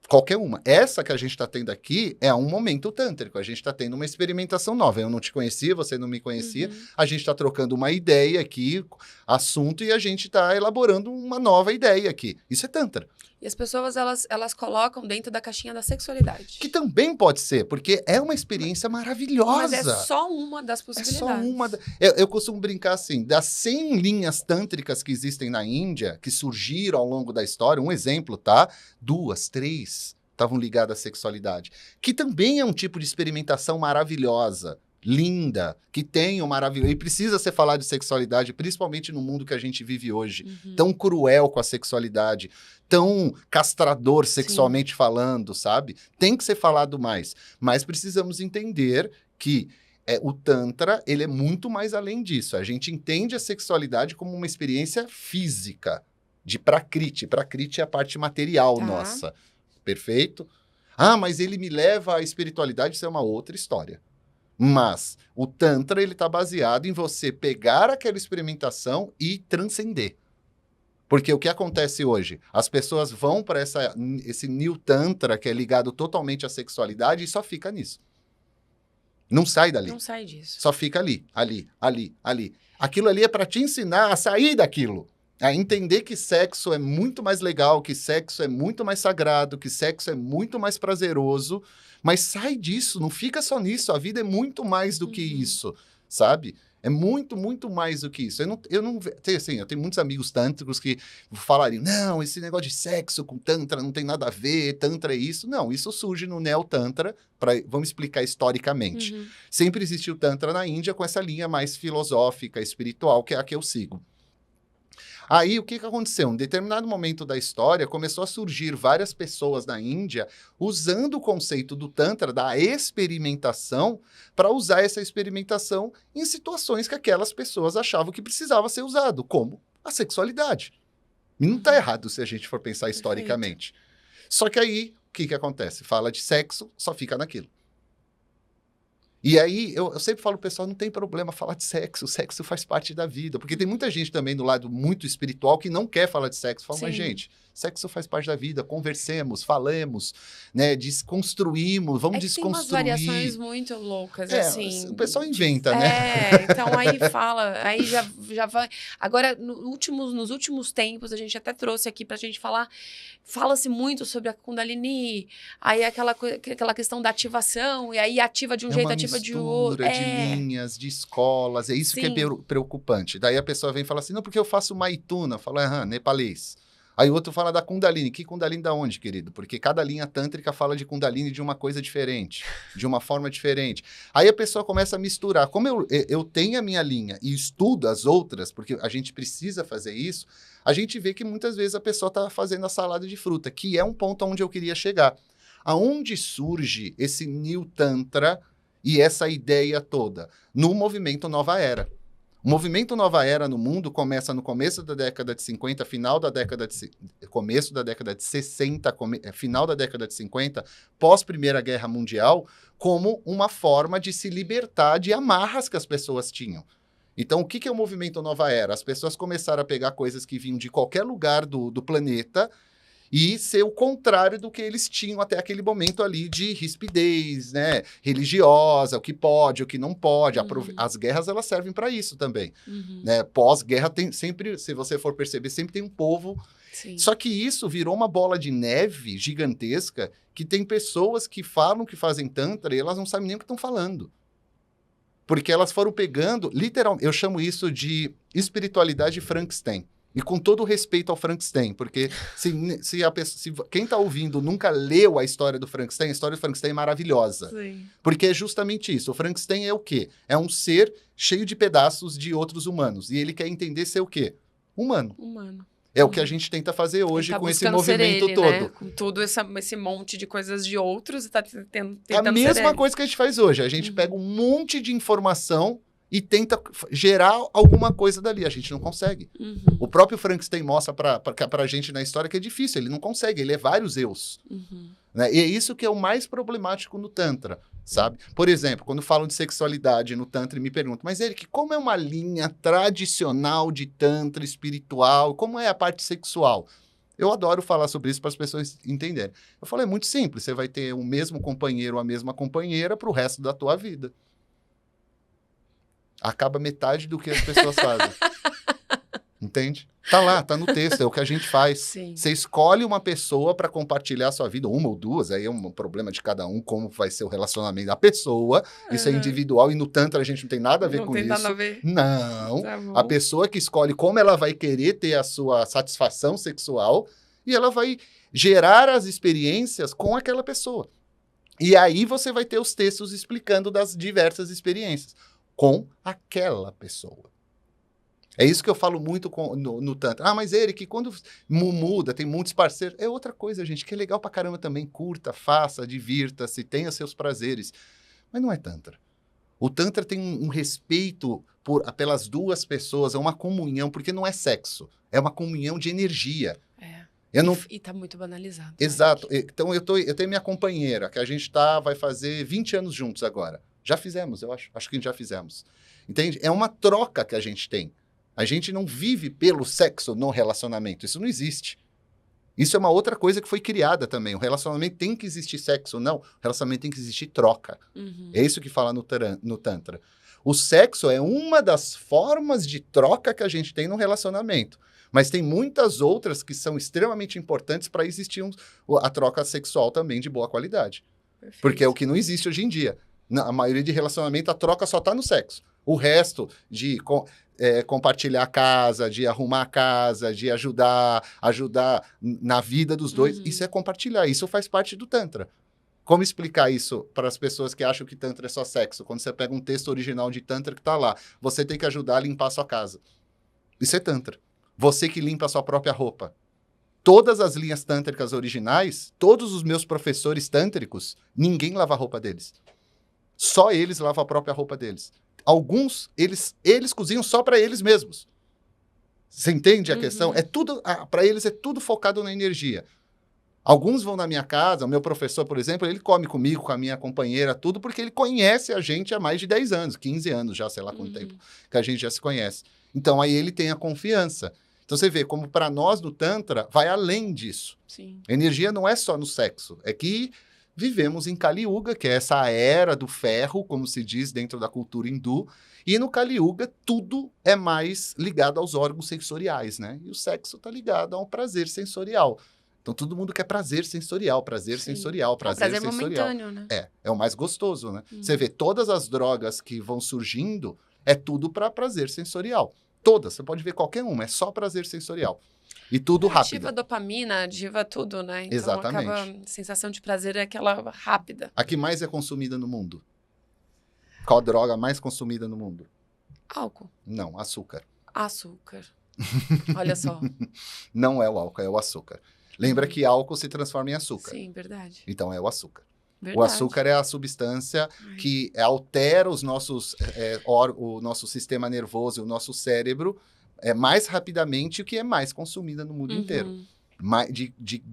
Qualquer uma. Essa que a gente está tendo aqui é um momento tântrico. A gente está tendo uma experimentação nova. Eu não te conhecia, você não me conhecia. A gente está trocando uma ideia aqui, assunto, e a gente está elaborando uma nova ideia aqui. Isso é Tantra. E as pessoas, elas colocam dentro da caixinha da sexualidade. Que também pode ser, porque é uma experiência maravilhosa. Mas é só uma das possibilidades. É só uma. Eu costumo brincar assim, das 100 linhas tântricas que existem na Índia, que surgiram ao longo da história, um exemplo, tá? 2, 3 estavam ligadas à sexualidade. Que também é um tipo de experimentação maravilhosa, linda, que tem um maravilhoso... E precisa ser falado de sexualidade, principalmente no mundo que a gente vive hoje. Tão cruel com a sexualidade, tão castrador sexualmente falando, sabe? Tem que ser falado mais. Mas precisamos entender que o Tantra, ele é muito mais além disso. A gente entende a sexualidade como uma experiência física, de prakriti. Prakriti é a parte material nossa. Perfeito? Mas ele me leva à espiritualidade, isso é uma outra história. Mas o Tantra, ele está baseado em você pegar aquela experimentação e transcender. Porque o que acontece hoje? As pessoas vão para esse New Tantra, que é ligado totalmente à sexualidade, e só fica nisso. Não sai dali. Não sai disso. Só fica ali. Aquilo ali é para te ensinar a sair daquilo. A entender que sexo é muito mais legal, que sexo é muito mais sagrado, que sexo é muito mais prazeroso. Mas sai disso, não fica só nisso. A vida é muito mais do que isso, sabe? É muito, muito mais do que isso. Eu tenho muitos amigos tântricos que falariam, não, esse negócio de sexo com Tantra não tem nada a ver, Tantra é isso. Não, isso surge no Neo-Tantra, vamos explicar historicamente. Sempre existiu Tantra na Índia com essa linha mais filosófica, espiritual, que é a que eu sigo. Aí, o que aconteceu? Em determinado momento da história, começou a surgir várias pessoas na Índia usando o conceito do Tantra, da experimentação, para usar essa experimentação em situações que aquelas pessoas achavam que precisava ser usado, como a sexualidade. E não está errado se a gente for pensar historicamente. Só que aí, o que acontece? Fala de sexo, só fica naquilo. E aí, eu sempre falo, pessoal, não tem problema falar de sexo, o sexo faz parte da vida. Porque tem muita gente também do lado muito espiritual que não quer falar de sexo. Fala, mas gente, sexo faz parte da vida, conversemos, falemos, né, desconstruímos, vamos desconstruir. Tem umas variações muito loucas, assim. O pessoal inventa, né? Então aí fala, aí já vai... Agora, nos últimos tempos, a gente até trouxe aqui pra gente falar, fala-se muito sobre a Kundalini, aí aquela questão da ativação, e aí ativa de um jeito, ativa de outro. De linhas, de escolas, é isso que é preocupante. Daí a pessoa vem e fala assim, não, porque eu faço maituna, fala, nepalês. Aí o outro fala da Kundalini. Que Kundalini da onde, querido? Porque cada linha tântrica fala de Kundalini de uma coisa diferente, de uma forma diferente. Aí a pessoa começa a misturar. Como eu tenho a minha linha e estudo as outras, porque a gente precisa fazer isso, a gente vê que muitas vezes a pessoa está fazendo a salada de fruta, que é um ponto onde eu queria chegar. aonde surge esse New Tantra e essa ideia toda? No movimento Nova Era. O movimento Nova Era no mundo começa no começo da década de 50, começo da década de 60, final da década de 50, pós Primeira Guerra Mundial, como uma forma de se libertar de amarras que as pessoas tinham. Então, o que é o movimento Nova Era? As pessoas começaram a pegar coisas que vinham de qualquer lugar do planeta e ser o contrário do que eles tinham até aquele momento ali de rispidez, né? Religiosa, o que pode, o que não pode. As guerras, elas servem para isso também. Né? Pós-guerra, tem sempre, se você for perceber, sempre tem um povo. Sim. Só que isso virou uma bola de neve gigantesca que tem pessoas que falam que fazem tantra e elas não sabem nem o que estão falando. Porque elas foram pegando, literalmente, eu chamo isso de espiritualidade Frankenstein. E com todo o respeito ao Frankenstein, porque se quem está ouvindo nunca leu a história do Frankenstein, a história do Frankenstein é maravilhosa. Sim. Porque é justamente isso. O Frankenstein é o quê? É um ser cheio de pedaços de outros humanos. E ele quer entender ser o quê? Humano. É o que a gente tenta fazer hoje com esse movimento ele, todo. Né? Com todo esse monte de coisas de outros e tá tentando a mesma coisa que a gente faz hoje. A gente pega um monte de informação e tenta gerar alguma coisa dali. A gente não consegue. O próprio Frankenstein mostra pra gente na história que é difícil. Ele não consegue, ele é vários eus. Né? E é isso que é o mais problemático no Tantra, sabe? Por exemplo, quando falam de sexualidade no Tantra, me perguntam, mas Eric, como é uma linha tradicional de Tantra espiritual? Como é a parte sexual? Eu adoro falar sobre isso para as pessoas entenderem. Eu falo, é muito simples. Você vai ter o mesmo companheiro ou a mesma companheira para o resto da tua vida. Acaba metade do que as pessoas fazem. Entende? Tá lá, tá no texto, é o que a gente faz. Sim. Você escolhe uma pessoa para compartilhar a sua vida, uma ou duas, aí é um problema de cada um, como vai ser o relacionamento da pessoa. Isso é individual e no Tantra a gente não tem nada a ver com isso. Não tem nada a ver. Não. Tá bom. A pessoa que escolhe como ela vai querer ter a sua satisfação sexual e ela vai gerar as experiências com aquela pessoa. E aí você vai ter os textos explicando das diversas experiências com aquela pessoa. É isso que eu falo muito no Tantra. Ah, mas Eric, quando muda, tem muitos parceiros. É outra coisa, gente, que é legal pra caramba também. Curta, faça, divirta-se, tenha seus prazeres. Mas não é Tantra. O Tantra tem um respeito pelas duas pessoas, é uma comunhão, porque não é sexo. É uma comunhão de energia. E tá muito banalizado. Exato. Né? Então, eu tenho minha companheira, que a gente vai fazer 20 anos juntos agora. Já fizemos, eu acho. Acho que já fizemos. Entende? É uma troca que a gente tem. A gente não vive pelo sexo no relacionamento. Isso não existe. Isso é uma outra coisa que foi criada também. O relacionamento tem que existir sexo, não. O relacionamento tem que existir troca. É isso que fala no Tantra. O sexo é uma das formas de troca que a gente tem no relacionamento. Mas tem muitas outras que são extremamente importantes para existir a troca sexual também de boa qualidade. Perfeito. Porque é o que não existe hoje em dia. Na maioria de relacionamento, a troca só está no sexo. O resto de compartilhar a casa, de arrumar a casa, de ajudar na vida dos dois, isso é compartilhar. Isso faz parte do Tantra. Como explicar isso para as pessoas que acham que Tantra é só sexo? Quando você pega um texto original de Tantra que está lá, você tem que ajudar a limpar a sua casa. Isso é Tantra. Você que limpa a sua própria roupa. Todas as linhas tântricas originais, todos os meus professores tântricos, ninguém lava a roupa deles. Só eles lavam a própria roupa deles. Alguns, eles cozinham só para eles mesmos. Você entende a questão? É tudo, para eles é tudo focado na energia. Alguns vão na minha casa, o meu professor, por exemplo, ele come comigo, com a minha companheira, tudo, porque ele conhece a gente há mais de 10 anos, 15 anos já, sei lá quanto tempo que a gente já se conhece. Então, aí ele tem a confiança. Então, você vê como para nós do Tantra, vai além disso. Sim. Energia não é só no sexo, é que vivemos em Kali Yuga, que é essa era do ferro, como se diz dentro da cultura hindu, e no Kali Yuga tudo é mais ligado aos órgãos sensoriais, né? E o sexo está ligado a um prazer sensorial. Então todo mundo quer prazer sensorial, prazer sensorial, prazer sensorial. Momentâneo, né? É o mais gostoso, né? Você vê todas as drogas que vão surgindo, é tudo para prazer sensorial. Todas, você pode ver qualquer uma, é só prazer sensorial. E tudo rápido. Ativa a dopamina, ativa tudo, né? Então, exatamente. A sensação de prazer é aquela rápida. A que mais é consumida no mundo? Qual droga mais consumida no mundo? Álcool. Não, açúcar. Açúcar. Olha só. Não é o álcool, é o açúcar. Lembra que álcool se transforma em açúcar. Sim, verdade. Então é o açúcar. Verdade. O açúcar é a substância que altera os nossos, o nosso sistema nervoso, o nosso cérebro, mais rapidamente, o que é mais consumida no mundo inteiro. De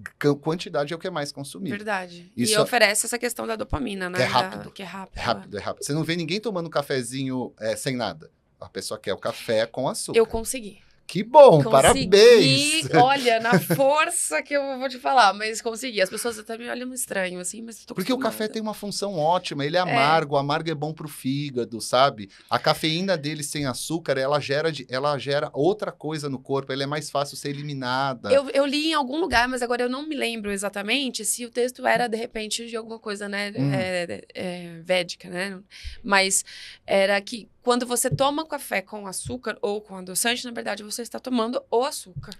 quantidade é o que é mais consumido. Verdade. Isso e oferece essa questão da dopamina, né? Que é rápido. Que é rápido. É rápido. Você não vê ninguém tomando um cafezinho sem nada. A pessoa quer o café com açúcar. Eu consegui. Que bom, consegui, parabéns! Olha, na força que eu vou te falar, mas consegui. As pessoas até me olham estranho, assim, mas tô Porque o café tem uma função ótima, ele é amargo, o amargo é bom pro fígado, sabe? A cafeína dele sem açúcar, ela gera outra coisa no corpo, ela é mais fácil ser eliminada. Eu li em algum lugar, mas agora eu não me lembro exatamente se o texto era, de repente, de alguma coisa, né, védica, né? Mas era que quando você toma café com açúcar ou com adoçante, na verdade, você está tomando o açúcar.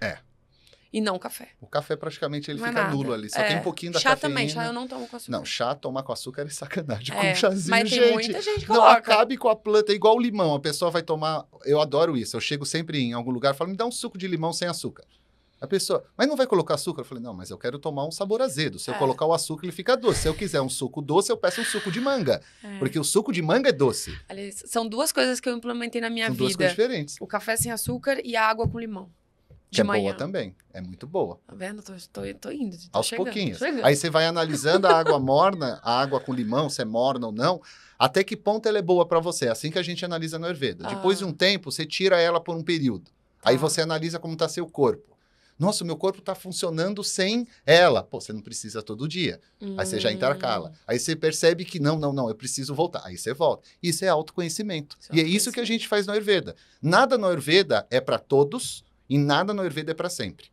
E não o café. O café, praticamente, ele não fica nulo ali. Só tem um pouquinho da chá cafeína. Também, chá eu não tomo com açúcar. Não, chá tomar com açúcar é sacanagem. Com um chazinho, mas tem gente. muita gente que não, coloca. acabe com a planta. É igual o limão. A pessoa vai tomar... Eu adoro isso. Eu chego sempre em algum lugar e falo, me dá um suco de limão sem açúcar. A pessoa, mas não vai colocar açúcar? Eu falei, não, mas eu quero tomar um sabor azedo. Se eu colocar o açúcar, ele fica doce. Se eu quiser um suco doce, eu peço um suco de manga. Porque o suco de manga é doce. Aliás, são duas coisas que eu implementei na minha vida. São duas coisas diferentes. O café sem açúcar e a água com limão. Que é boa também. É muito boa. Tá vendo? Tô indo. Aos pouquinhos. Aí você vai analisando a água morna, a água com limão, se é morna ou não, até que ponto ela é boa para você. É assim que a gente analisa no Ayurveda. Depois de um tempo, você tira ela por um período. Aí você analisa como está seu corpo. Nossa, o meu corpo está funcionando sem ela. Pô, você não precisa todo dia. Aí você já intercala. Aí você percebe que não, eu preciso voltar. Aí você volta. Isso é autoconhecimento. E é isso que a gente faz no Ayurveda. Nada no Ayurveda é para todos e nada no Ayurveda é para sempre.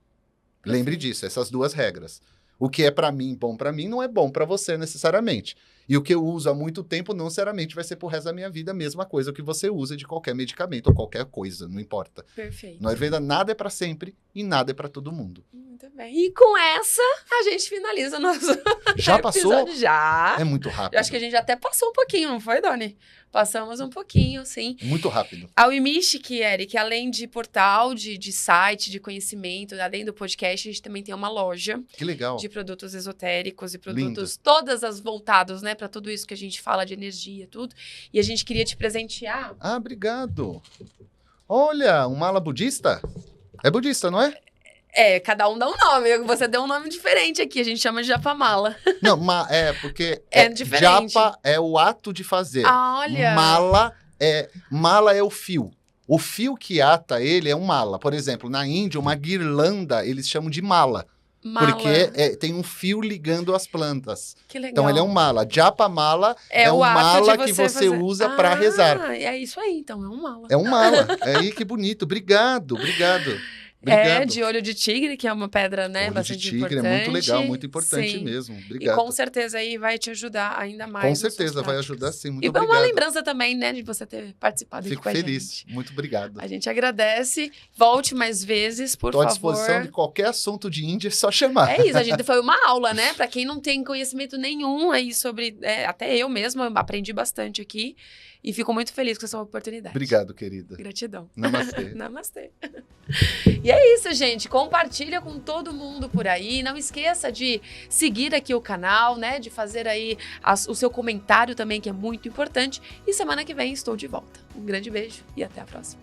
Lembre disso, essas duas regras. O que é para mim, bom para mim, não é bom para você necessariamente. E o que eu uso há muito tempo, não necessariamente vai ser pro resto da minha vida a mesma coisa que você usa de qualquer medicamento ou qualquer coisa, não importa. Perfeito. No Ayurveda, nada é para sempre e nada é para todo mundo. Muito bem. E com essa, a gente finaliza o nosso Já passou? episódio. Já. É muito rápido. Eu acho que a gente até passou um pouquinho, não foi, Doni? Passamos um pouquinho, sim. Muito rápido. A Wimishk, Eric, além de portal, de site, de conhecimento, além do podcast, a gente também tem uma loja. Que legal. De produtos esotéricos e produtos todas as voltados, né, para tudo isso que a gente fala de energia, tudo. E a gente queria te presentear. Ah, obrigado. Olha, um mala budista? É budista, não é? Cada um dá um nome. Você deu um nome diferente aqui. A gente chama de japamala. Não, porque diferente. Japa é o ato de fazer. Olha. Mala é o fio. O fio que ata ele é um mala. Por exemplo, na Índia, uma guirlanda, eles chamam de mala. Porque tem um fio ligando as plantas. Que legal. Então, ele é um mala. Japa mala é um mala que você usa para rezar. É isso aí, então. É um mala. É um mala. Aí, que bonito. Obrigado. Obrigado. De olho de tigre, que é uma pedra, né, olho bastante de tigre importante. É muito legal, muito importante sim. mesmo. Obrigado. E com certeza aí vai te ajudar ainda mais. Com certeza vai ajudar, sim. Muito obrigado. E uma lembrança também, né, de você ter participado aqui com a gente. Fico feliz. Muito obrigado. A gente agradece. Volte mais vezes, por favor. Estou à disposição de qualquer assunto de Índia, é só chamar. É isso, a gente foi uma aula, né? Para quem não tem conhecimento nenhum aí sobre... até eu mesma aprendi bastante aqui. E fico muito feliz com essa oportunidade. Obrigado, querida. Gratidão. Namastê. Namastê. E é isso, gente. Compartilha com todo mundo por aí. Não esqueça de seguir aqui o canal, né? De fazer aí o seu comentário também, que é muito importante. E semana que vem estou de volta. Um grande beijo e até a próxima.